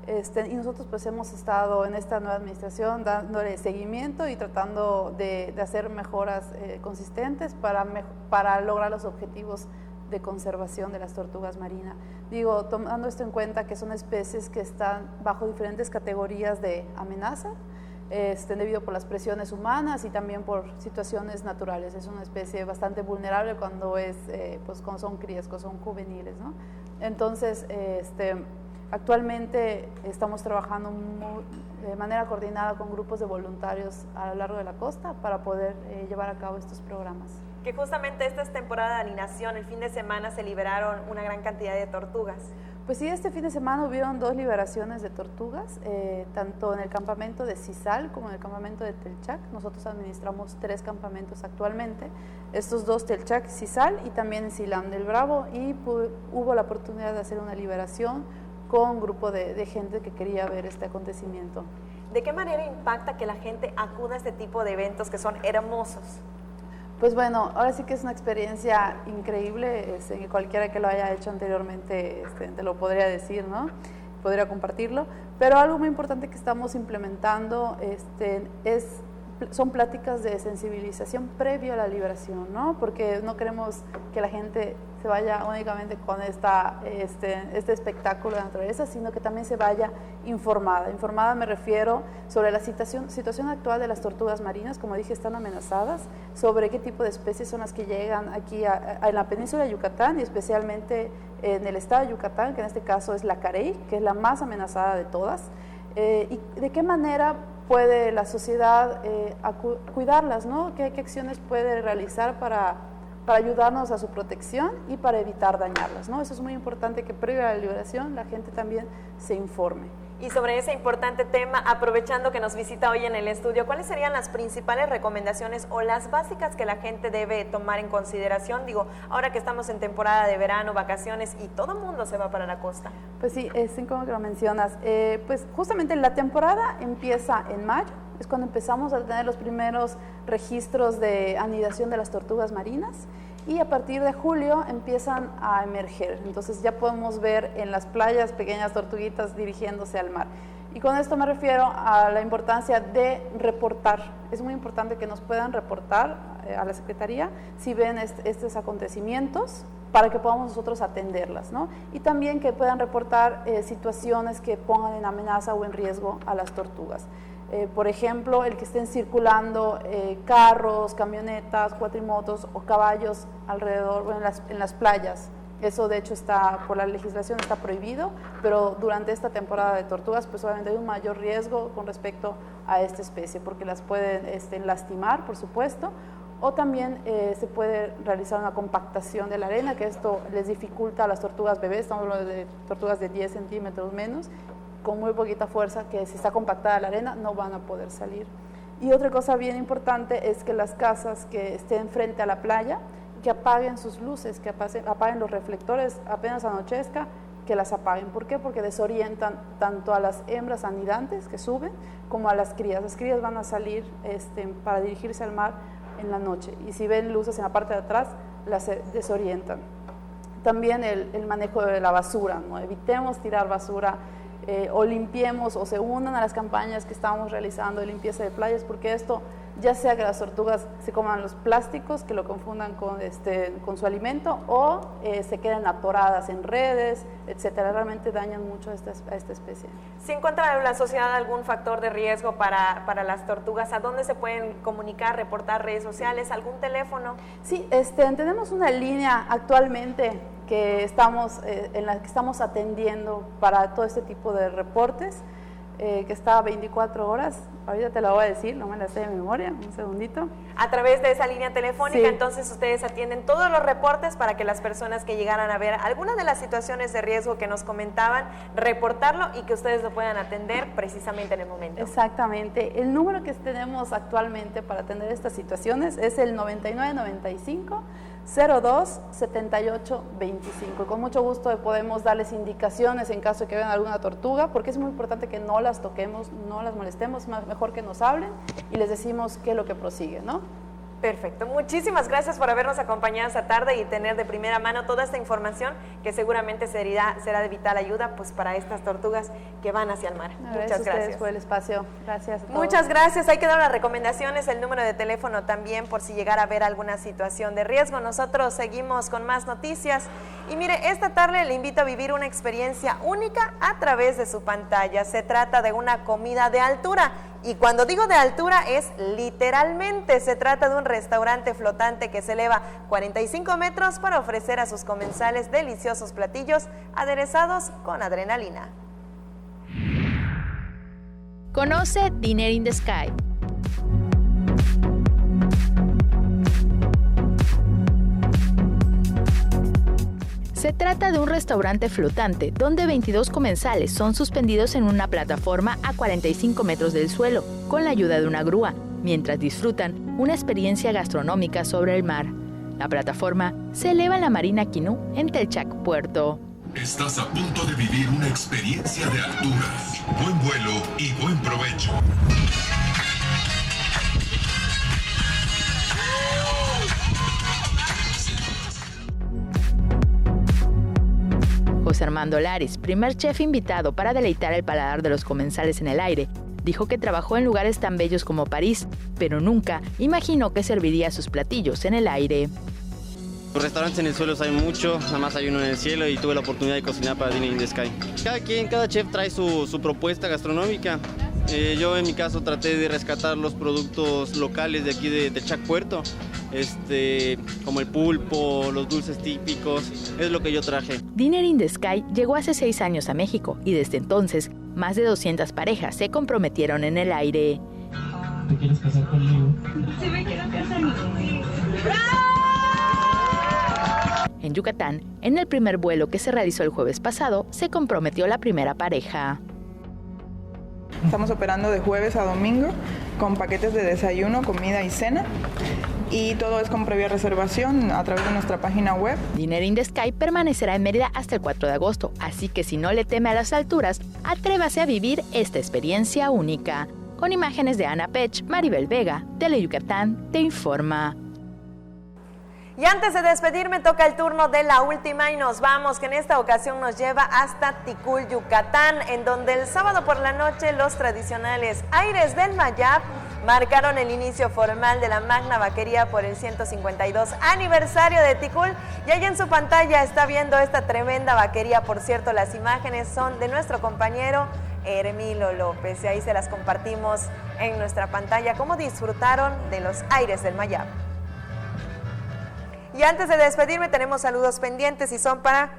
y nosotros pues hemos estado en esta nueva administración dándole seguimiento y tratando de hacer mejoras consistentes para lograr los objetivos de conservación de las tortugas marinas. Digo, tomando esto en cuenta que son especies que están bajo diferentes categorías de amenaza, debido por las presiones humanas y también por situaciones naturales. Es una especie bastante vulnerable cuando cuando son crías, cuando son juveniles, ¿no? Entonces, actualmente estamos trabajando de manera coordinada con grupos de voluntarios a lo largo de la costa para poder llevar a cabo estos programas. Que justamente esta es temporada de anidación, el fin de semana se liberaron una gran cantidad de tortugas. Pues sí, este fin de semana hubieron 2 liberaciones de tortugas, tanto en el campamento de Cisal como en el campamento de Telchac. Nosotros administramos 3 campamentos actualmente, estos 2, Telchac y Cisal, y también en Silán del Bravo, y hubo la oportunidad de hacer una liberación con un grupo de gente que quería ver este acontecimiento. ¿De qué manera impacta que la gente acuda a este tipo de eventos que son hermosos? Pues bueno, ahora sí que es una experiencia increíble, que cualquiera que lo haya hecho anteriormente te lo podría decir, ¿no? Podría compartirlo, pero algo muy importante que estamos implementando son pláticas de sensibilización previo a la liberación, ¿no? Porque no queremos que la gente se vaya únicamente con este espectáculo de naturaleza, sino que también se vaya informada. Informada me refiero sobre la situación actual de las tortugas marinas, como dije, están amenazadas, sobre qué tipo de especies son las que llegan aquí en la península de Yucatán y especialmente en el estado de Yucatán, que en este caso es la carey, que es la más amenazada de todas, y de qué manera puede la sociedad cuidarlas, ¿no? ¿Qué acciones puede realizar para ayudarnos a su protección y para evitar dañarlas, ¿no? Eso es muy importante, que previo a la liberación la gente también se informe. Y sobre ese importante tema, aprovechando que nos visita hoy en el estudio, ¿cuáles serían las principales recomendaciones o las básicas que la gente debe tomar en consideración? Digo, ahora que estamos en temporada de verano, vacaciones y todo el mundo se va para la costa. Pues sí, como que lo mencionas, pues justamente la temporada empieza en mayo, es cuando empezamos a tener los primeros registros de anidación de las tortugas marinas, y a partir de julio empiezan a emerger. Entonces ya podemos ver en las playas pequeñas tortuguitas dirigiéndose al mar. Y con esto me refiero a la importancia de reportar. Es muy importante que nos puedan reportar a la Secretaría si ven estos acontecimientos para que podamos nosotros atenderlas, ¿no? Y también que puedan reportar situaciones que pongan en amenaza o en riesgo a las tortugas. Por ejemplo, el que estén circulando carros, camionetas, cuatrimotos o caballos alrededor, en las playas. Eso de hecho por la legislación está prohibido, pero durante esta temporada de tortugas pues obviamente hay un mayor riesgo con respecto a esta especie, porque las pueden lastimar, por supuesto, o también se puede realizar una compactación de la arena, que esto les dificulta a las tortugas bebés, estamos hablando de tortugas de 10 centímetros menos, con muy poquita fuerza, que si está compactada la arena no van a poder salir. Y otra cosa bien importante es que las casas que estén frente a la playa, que apaguen sus luces, que apaguen los reflectores apenas anochezca, que las apaguen. ¿Por qué? Porque desorientan tanto a las hembras anidantes que suben como a las crías. Las crías van a salir para dirigirse al mar en la noche y si ven luces en la parte de atrás, las desorientan. También el manejo de la basura, ¿no? Evitemos tirar basura o limpiemos o se unan a las campañas que estamos realizando de limpieza de playas, porque esto, ya sea que las tortugas se coman los plásticos, que lo confundan con su alimento, o se queden atoradas en redes, etcétera, realmente dañan mucho a esta especie. ¿Se encuentra en la sociedad algún factor de riesgo para las tortugas? ¿A dónde se pueden comunicar, reportar, redes sociales, algún teléfono? Sí, tenemos una línea actualmente que en la que estamos atendiendo para todo este tipo de reportes, que está 24 horas, ahorita te la voy a decir, no me la sé de memoria, un segundito. A través de esa línea telefónica, sí. Entonces ustedes atienden todos los reportes para que las personas que llegaran a ver alguna de las situaciones de riesgo que nos comentaban, reportarlo y que ustedes lo puedan atender precisamente en el momento. Exactamente, el número que tenemos actualmente para atender estas situaciones es el 9995 02 78 25. Con mucho gusto podemos darles indicaciones en caso de que vean alguna tortuga, porque es muy importante que no las toquemos, no las molestemos, mejor que nos hablen y les decimos qué es lo que prosigue, ¿no? Perfecto, muchísimas gracias por habernos acompañado esta tarde y tener de primera mano toda esta información que seguramente será de vital ayuda pues para estas tortugas que van hacia el mar. Muchas gracias por el espacio. Gracias a todos. Muchas gracias. Ahí quedaron las recomendaciones, el número de teléfono también por si llegara a haber alguna situación de riesgo. Nosotros seguimos con más noticias y mire, esta tarde le invito a vivir una experiencia única a través de su pantalla. Se trata de una comida de altura. Y cuando digo de altura es literalmente, se trata de un restaurante flotante que se eleva 45 metros para ofrecer a sus comensales deliciosos platillos aderezados con adrenalina. Conoce Dinner in the Sky. Se trata de un restaurante flotante donde 22 comensales son suspendidos en una plataforma a 45 metros del suelo con la ayuda de una grúa, mientras disfrutan una experiencia gastronómica sobre el mar. La plataforma se eleva en la Marina Quinú en Telchac, Puerto. Estás a punto de vivir una experiencia de altura. Buen vuelo y buen provecho. José Armando Laris, primer chef invitado para deleitar el paladar de los comensales en el aire, dijo que trabajó en lugares tan bellos como París, pero nunca imaginó que serviría sus platillos en el aire. Los restaurantes en el suelo hay mucho, nada más hay uno en el cielo y tuve la oportunidad de cocinar para Dinner in the Sky. Cada chef trae su propuesta gastronómica. Yo en mi caso traté de rescatar los productos locales de aquí de Telchac, Puerto, como el pulpo, los dulces típicos, es lo que yo traje. Dinner in the Sky llegó hace 6 años a México y desde entonces más de 200 parejas se comprometieron en el aire. ¿Te quieres casar conmigo? Sí, me quiero casar conmigo. En Yucatán, en el primer vuelo que se realizó el jueves pasado, se comprometió la primera pareja. Estamos operando de jueves a domingo con paquetes de desayuno, comida y cena. Y todo es con previa reservación a través de nuestra página web. Dinner in the Sky permanecerá en Mérida hasta el 4 de agosto, así que si no le teme a las alturas, atrévase a vivir esta experiencia única. Con imágenes de Ana Pech, Maribel Vega, Teleyucatán te informa. Y antes de despedirme toca el turno de la última y nos vamos, que en esta ocasión nos lleva hasta Ticul, Yucatán, en donde el sábado por la noche los tradicionales Aires del Mayab marcaron el inicio formal de la magna vaquería por el 152 aniversario de Ticul. Y ahí en su pantalla está viendo esta tremenda vaquería. Por cierto, las imágenes son de nuestro compañero Hermilo López y ahí se las compartimos en nuestra pantalla, cómo disfrutaron de los Aires del Mayab. Y antes de despedirme tenemos saludos pendientes y son para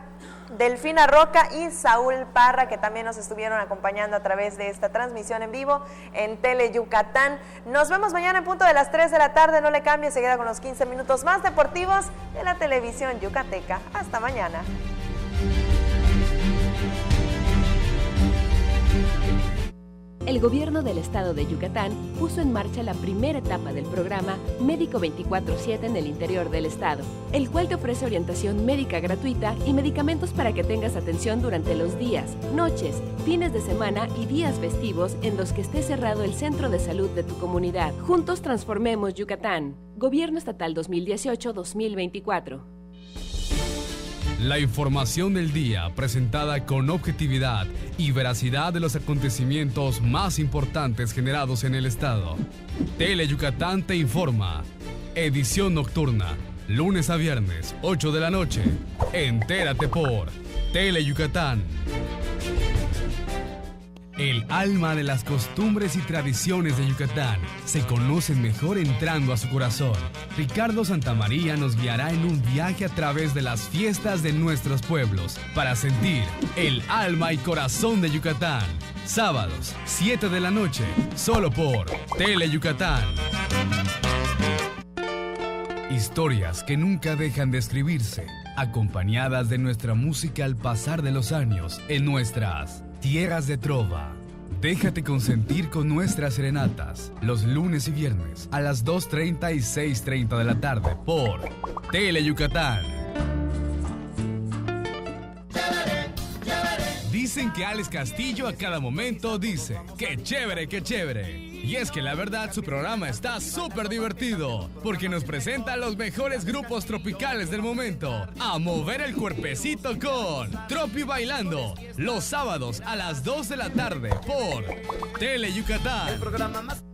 Delfina Roca y Saúl Parra, que también nos estuvieron acompañando a través de esta transmisión en vivo en Tele Yucatán. Nos vemos mañana en punto de las 3 de la tarde, no le cambie, se queda con los 15 minutos más deportivos de la televisión yucateca. Hasta mañana. El gobierno del estado de Yucatán puso en marcha la primera etapa del programa Médico 24/7 en el interior del estado, el cual te ofrece orientación médica gratuita y medicamentos para que tengas atención durante los días, noches, fines de semana y días festivos en los que esté cerrado el centro de salud de tu comunidad. Juntos transformemos Yucatán. Gobierno Estatal 2018-2024. La información del día presentada con objetividad y veracidad de los acontecimientos más importantes generados en el estado. Tele Yucatán te informa. Edición nocturna, lunes a viernes, 8 de la noche. Entérate por Tele Yucatán. El alma de las costumbres y tradiciones de Yucatán se conocen mejor entrando a su corazón. Ricardo Santamaría nos guiará en un viaje a través de las fiestas de nuestros pueblos para sentir el alma y corazón de Yucatán. Sábados, 7 de la noche, solo por Tele Yucatán. Historias que nunca dejan de escribirse, acompañadas de nuestra música al pasar de los años en nuestras Tierras de Trova. Déjate consentir con nuestras serenatas los lunes y viernes a las 2:30 y 6:30 de la tarde por Tele Yucatán. Dicen que Alex Castillo a cada momento dice, ¡qué chévere, qué chévere! Y es que la verdad su programa está súper divertido, porque nos presenta a los mejores grupos tropicales del momento, a mover el cuerpecito con Tropi Bailando, los sábados a las 2 de la tarde por Tele Yucatán. El programa más...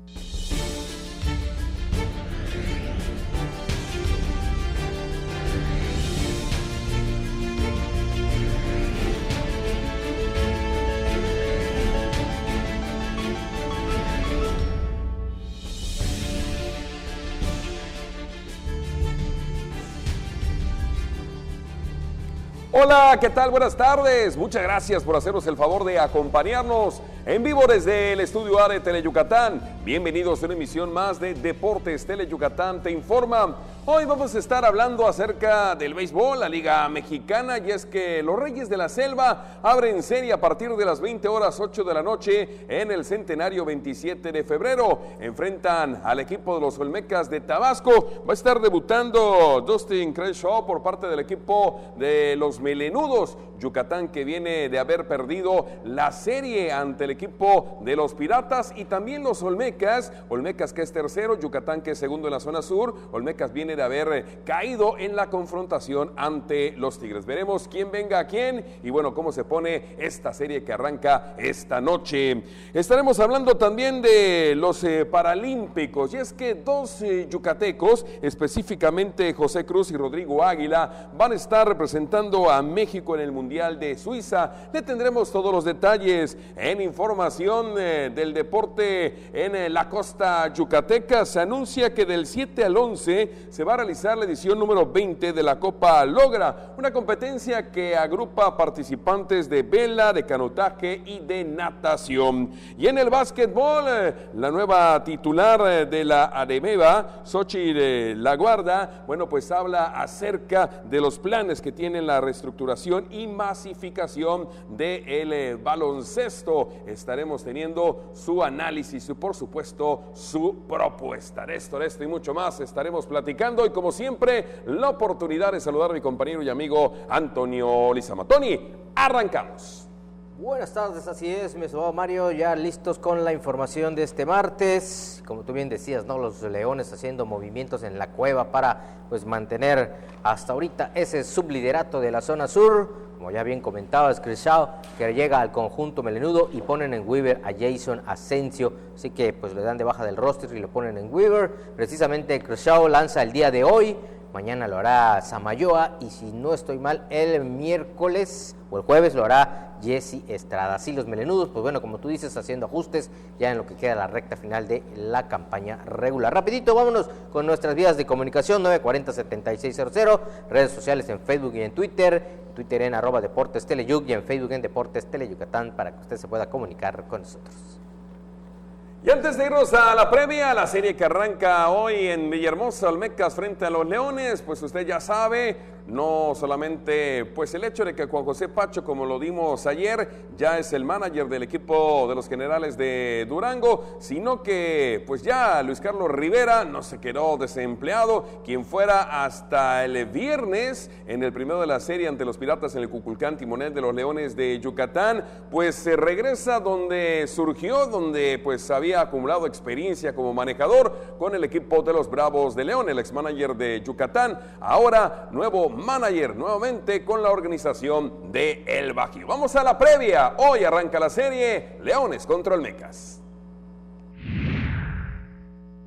Hola, ¿qué tal? Buenas tardes. Muchas gracias por hacernos el favor de acompañarnos en vivo desde el Estudio A de Tele Yucatán. Bienvenidos a una emisión más de Deportes. Tele Yucatán te informa. Hoy vamos a estar hablando acerca del béisbol, la Liga Mexicana, y es que los Reyes de la Selva abren serie a partir de las 20:08 de la noche en el Centenario 27 de febrero. Enfrentan al equipo de los Olmecas de Tabasco. Va a estar debutando Dustin Crenshaw por parte del equipo de los Melenudos. Yucatán, que viene de haber perdido la serie ante el equipo de los Piratas, y también los Olmecas, que es tercero, Yucatán que es segundo en la zona sur. Olmecas viene de haber caído en la confrontación ante los Tigres. Veremos quién venga a quién y bueno, cómo se pone esta serie que arranca esta noche. Estaremos hablando también de los Paralímpicos, y es que dos yucatecos, específicamente José Cruz y Rodrigo Águila, van a estar representando a México en el Mundial de Suiza. Le tendremos todos los detalles en información del deporte en la costa yucateca. Se anuncia que del 7 al 11 se va a realizar la edición número 20 de la Copa Logra, una competencia que agrupa participantes de vela, de canotaje y de natación. Y en el básquetbol, la nueva titular de la ADEMEVA, Xochitl Laguarda, bueno, pues habla acerca de los planes que tienen la reestructuración y masificación del baloncesto. Estaremos teniendo su análisis y por supuesto su propuesta. De esto y mucho más estaremos platicando, y como siempre la oportunidad de saludar a mi compañero y amigo Antonio Lizama. Tony, arrancamos. Buenas tardes, así es, mi estimado Mario, ya listos con la información de este martes. Como tú bien decías, ¿no? Los Leones haciendo movimientos en la cueva para pues mantener hasta ahorita ese subliderato de la zona sur. Como ya bien comentabas, Kershaw, que llega al conjunto melenudo y ponen en waiver a Jason Asensio, así que pues le dan de baja del roster y lo ponen en waiver. Precisamente Kershaw lanza el día de hoy, mañana lo hará Samayoa y si no estoy mal, el miércoles o el jueves lo hará Jesse Estrada. Así los melenudos, pues bueno, como tú dices, haciendo ajustes ya en lo que queda la recta final de la campaña regular. Rapidito, vámonos con nuestras vías de comunicación, 940-7600, redes sociales en Facebook y en Twitter en @Deportes Teleyuc y en Facebook en Deportes Teleyucatán para que usted se pueda comunicar con nosotros. Y antes de irnos a la previa, la serie que arranca hoy en Villahermosa, Olmecas frente a los Leones, pues usted ya sabe, no solamente pues el hecho de que Juan José Pacho, como lo dimos ayer, ya es el manager del equipo de los Generales de Durango, sino que pues ya Luis Carlos Rivera no se quedó desempleado, quien fuera hasta el viernes en el primero de la serie ante los Piratas en el Cuculcán, timonel de los Leones de Yucatán, pues se regresa donde surgió, donde pues había acumulado experiencia como manejador con el equipo de los Bravos de León, el ex manager de Yucatán, ahora nuevo manager nuevamente con la organización de El Bajío. Vamos a la previa, hoy arranca la serie Leones contra Olmecas.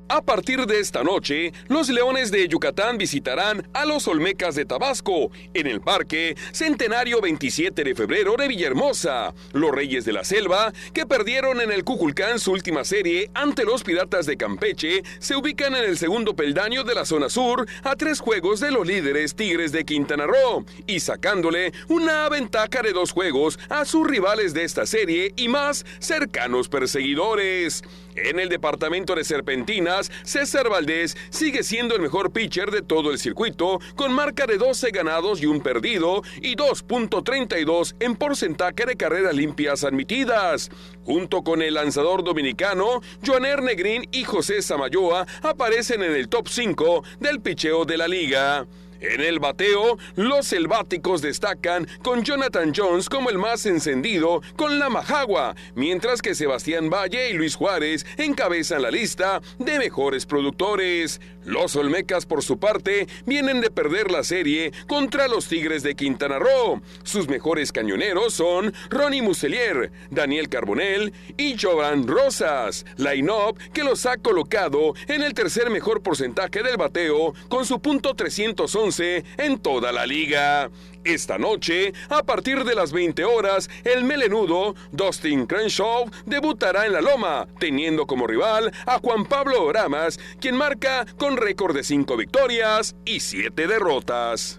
A partir de esta noche, los Leones de Yucatán visitarán a los Olmecas de Tabasco en el Parque Centenario 27 de febrero de Villahermosa. Los Reyes de la Selva, que perdieron en el Cuculcán su última serie ante los Piratas de Campeche, se ubican en el segundo peldaño de la zona sur a 3 juegos de los líderes Tigres de Quintana Roo y sacándole una ventaja de 2 juegos a sus rivales de esta serie y más cercanos perseguidores. En el departamento de Serpentinas, César Valdés sigue siendo el mejor pitcher de todo el circuito, con marca de 12 ganados y 1 perdido y 2.32 en porcentaje de carreras limpias admitidas. Junto con el lanzador dominicano, Joaner Negrín y José Samayoa aparecen en el top 5 del picheo de la liga. En el bateo, los selváticos destacan con Jonathan Jones como el más encendido con la majagua, mientras que Sebastián Valle y Luis Juárez encabezan la lista de mejores productores. Los Olmecas, por su parte, vienen de perder la serie contra los Tigres de Quintana Roo. Sus mejores cañoneros son Ronnie Muselier, Daniel Carbonell y Jovan Rosas, line-up que los ha colocado en el tercer mejor porcentaje del bateo con su .311 en toda la liga. Esta noche, a partir de las 20 horas, el melenudo Dustin Crenshaw debutará en la Loma, teniendo como rival a Juan Pablo Oramas, quien marca con récord de 5 victorias y 7 derrotas.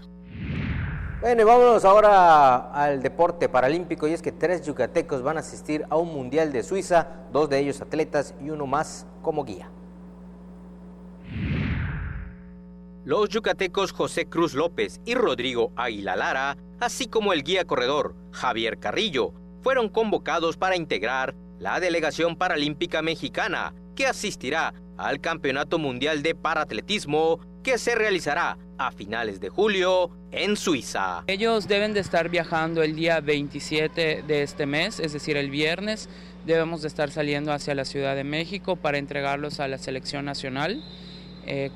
Bueno, y vámonos ahora al deporte paralímpico, y es que 3 yucatecos van a asistir a un mundial de Suiza, 2 de ellos atletas y 1 más como guía. Los yucatecos José Cruz López y Rodrigo Águila Lara, así como el guía corredor Javier Carrillo, fueron convocados para integrar la delegación paralímpica mexicana que asistirá al Campeonato Mundial de Paratletismo que se realizará a finales de julio en Suiza. Ellos deben de estar viajando el día 27 de este mes, es decir, el viernes. Debemos de estar saliendo hacia la Ciudad de México para entregarlos a la selección nacional.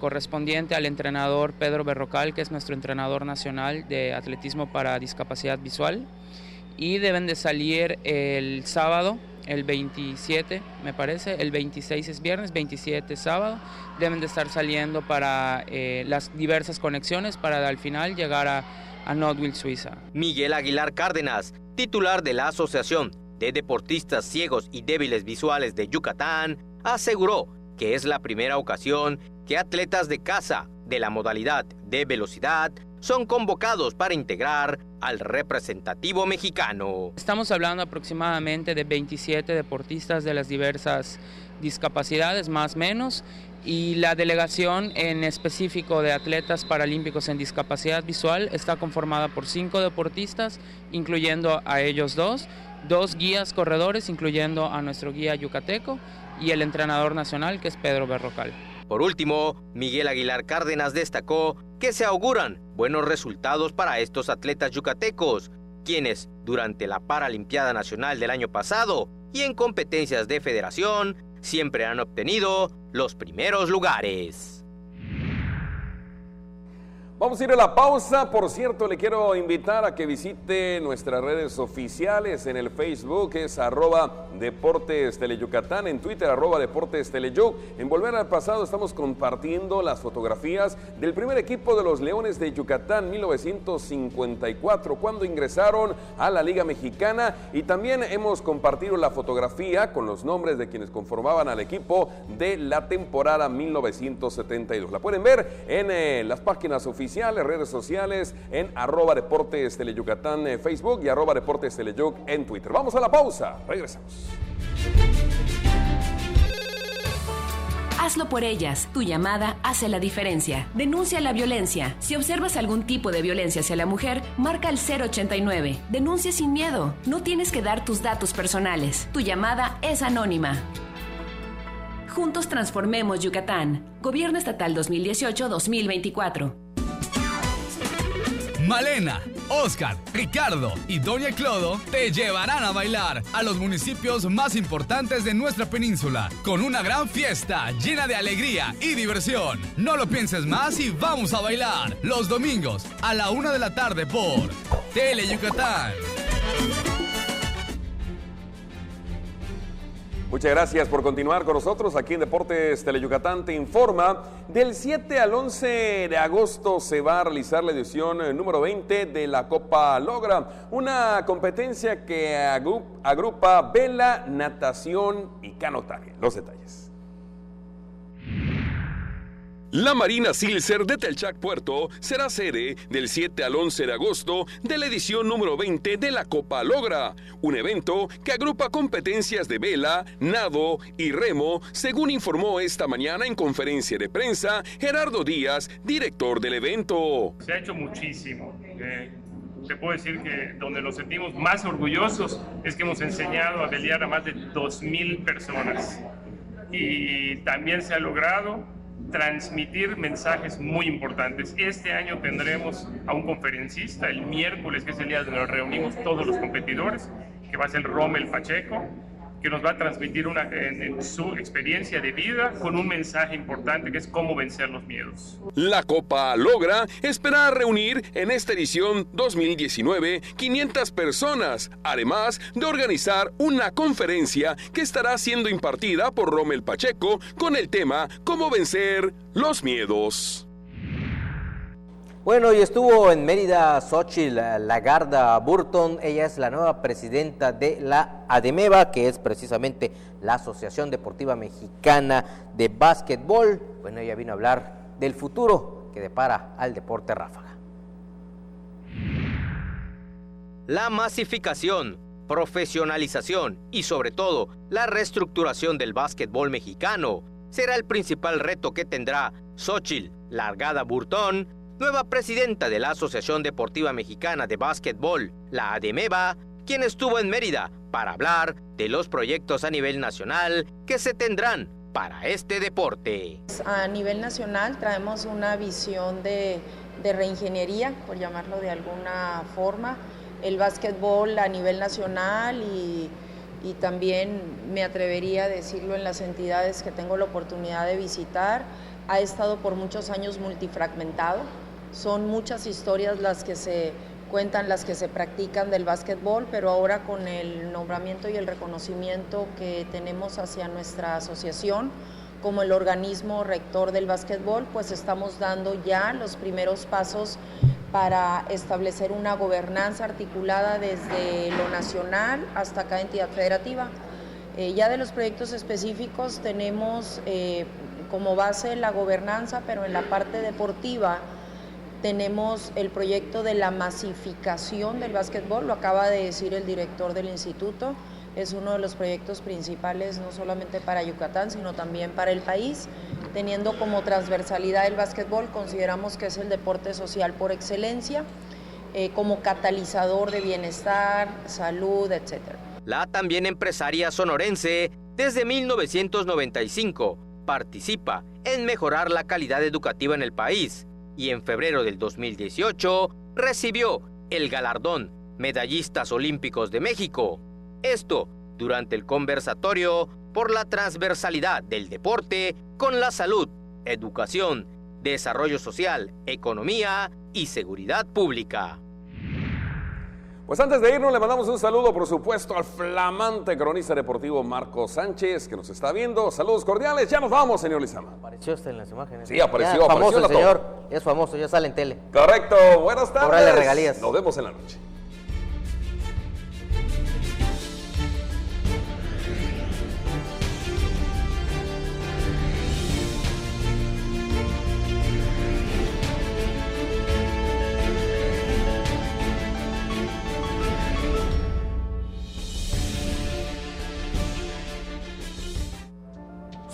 Correspondiente al entrenador Pedro Berrocal, que es nuestro entrenador nacional de atletismo para discapacidad visual, y deben de salir el sábado, el 27 me parece, el 26 es viernes, 27 sábado, deben de estar saliendo para las diversas conexiones para al final llegar a Nottville, Suiza. Miguel Aguilar Cárdenas, titular de la Asociación de Deportistas Ciegos y Débiles Visuales de Yucatán, aseguró que es la primera ocasión que atletas de caza de la modalidad de velocidad son convocados para integrar al representativo mexicano. Estamos hablando aproximadamente de 27 deportistas de las diversas discapacidades, más o menos, y la delegación en específico de atletas paralímpicos en discapacidad visual está conformada por 5 deportistas, incluyendo a ellos 2 guías corredores, incluyendo a nuestro guía yucateco, y el entrenador nacional, que es Pedro Berrocal. Por último, Miguel Aguilar Cárdenas destacó que se auguran buenos resultados para estos atletas yucatecos, quienes durante la Paralimpiada Nacional del año pasado y en competencias de federación siempre han obtenido los primeros lugares. Vamos a ir a la pausa. Por cierto, le quiero invitar a que visite nuestras redes oficiales. En el Facebook es @Deportes Teleyucatán, en Twitter @Deportes Teleyuc. En Volver al Pasado estamos compartiendo las fotografías del primer equipo de los Leones de Yucatán 1954, cuando ingresaron a la Liga Mexicana, y también hemos compartido la fotografía con los nombres de quienes conformaban al equipo de la temporada 1972. La pueden ver en las páginas oficiales, redes sociales, en @Deportes Teleyucatán en Facebook y @Deportes Teleyuc en Twitter. Vamos a la pausa, regresamos. Hazlo por ellas. Tu llamada hace la diferencia. Denuncia la violencia. Si observas algún tipo de violencia hacia la mujer, marca el 089. Denuncia sin miedo. No tienes que dar tus datos personales. Tu llamada es anónima. Juntos transformemos Yucatán. Gobierno Estatal 2018-2024. Malena, Oscar, Ricardo y Doña Clodo te llevarán a bailar a los municipios más importantes de nuestra península con una gran fiesta llena de alegría y diversión. No lo pienses más y vamos a bailar los domingos a la 1 de la tarde por Teleyucatán. Muchas gracias por continuar con nosotros aquí en Deportes Teleyucatán Te Informa. Del 7 al 11 de agosto se va a realizar la edición número 20 de la Copa Logra, una competencia que agrupa vela, natación y canotaje. Los detalles. La Marina Silser de Telchac Puerto será sede del 7 al 11 de agosto de la edición número 20 de la Copa Logra, un evento que agrupa competencias de vela, nado y remo, según informó esta mañana en conferencia de prensa Gerardo Díaz, director del evento. Se ha hecho muchísimo. Te puedo decir que donde nos sentimos más orgullosos es que hemos enseñado a velear a más de 2,000 personas. Y también se ha logrado transmitir mensajes muy importantes. Este año tendremos a un conferencista el miércoles, que es el día donde nos reunimos todos los competidores, que va a ser Rommel Pacheco, que nos va a transmitir su experiencia de vida con un mensaje importante, que es cómo vencer los miedos. La Copa Logra espera reunir en esta edición 2019 500 personas, además de organizar una conferencia que estará siendo impartida por Rommel Pacheco con el tema Cómo vencer los miedos. Bueno, y estuvo en Mérida Xochitl Lagarda Burton. Ella es la nueva presidenta de la ADEMEBA, que es precisamente la Asociación Deportiva Mexicana de Básquetbol. Bueno, ella vino a hablar del futuro que depara al deporte ráfaga. La masificación, profesionalización y sobre todo la reestructuración del básquetbol mexicano será el principal reto que tendrá Xochitl Lagarda Burton, nueva presidenta de la Asociación Deportiva Mexicana de Básquetbol, la ADEMEBA, quien estuvo en Mérida para hablar de los proyectos a nivel nacional que se tendrán para este deporte. A nivel nacional traemos una visión de reingeniería, por llamarlo de alguna forma, el básquetbol a nivel nacional y también me atrevería a decirlo en las entidades que tengo la oportunidad de visitar, ha estado por muchos años multifragmentado. Son muchas historias las que se cuentan, las que se practican del básquetbol, pero ahora con el nombramiento y el reconocimiento que tenemos hacia nuestra asociación como el organismo rector del básquetbol, pues estamos dando ya los primeros pasos para establecer una gobernanza articulada desde lo nacional hasta cada entidad federativa. Ya de los proyectos específicos tenemos como base la gobernanza, pero en la parte deportiva tenemos el proyecto de la masificación del básquetbol, lo acaba de decir el director del instituto, es uno de los proyectos principales no solamente para Yucatán, sino también para el país. Teniendo como transversalidad el básquetbol, consideramos que es el deporte social por excelencia, como catalizador de bienestar, salud, etc. La también empresaria sonorense, desde 1995, participa en mejorar la calidad educativa en el país y en febrero del 2018 recibió el galardón medallistas olímpicos de México. Esto durante el conversatorio por la transversalidad del deporte con la salud, educación, desarrollo social, economía y seguridad pública. Pues antes de irnos le mandamos un saludo, por supuesto, al flamante cronista deportivo Marco Sánchez, que nos está viendo. Saludos cordiales. Ya nos vamos, señor Lizama. Apareció usted en las imágenes. Sí, apareció. Ya, famoso apareció el señor, es famoso, ya sale en tele. Correcto. Buenas tardes. Cobrarle regalías. Nos vemos en la noche.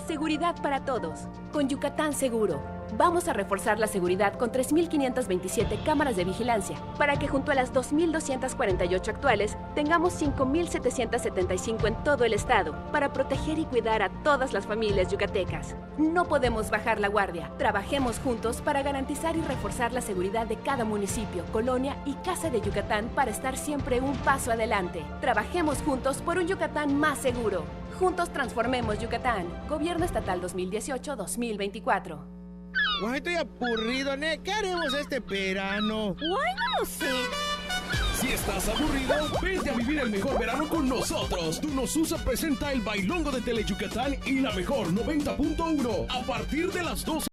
Seguridad para todos. Con Yucatán Seguro. Vamos a reforzar la seguridad con 3.527 cámaras de vigilancia para que junto a las 2.248 actuales tengamos 5.775 en todo el estado para proteger y cuidar a todas las familias yucatecas. No podemos bajar la guardia. Trabajemos juntos para garantizar y reforzar la seguridad de cada municipio, colonia y casa de Yucatán para estar siempre un paso adelante. Trabajemos juntos por un Yucatán más seguro. Juntos transformemos Yucatán. Gobierno Estatal 2018-2024. Guay, estoy aburrido, ¿ne? ¿Qué haremos este verano? Guay, no lo sé. Si estás aburrido, vente a vivir el mejor verano con nosotros. Tunosusa presenta el Bailongo de Tele Yucatán y la mejor 90.1 a partir de las 12.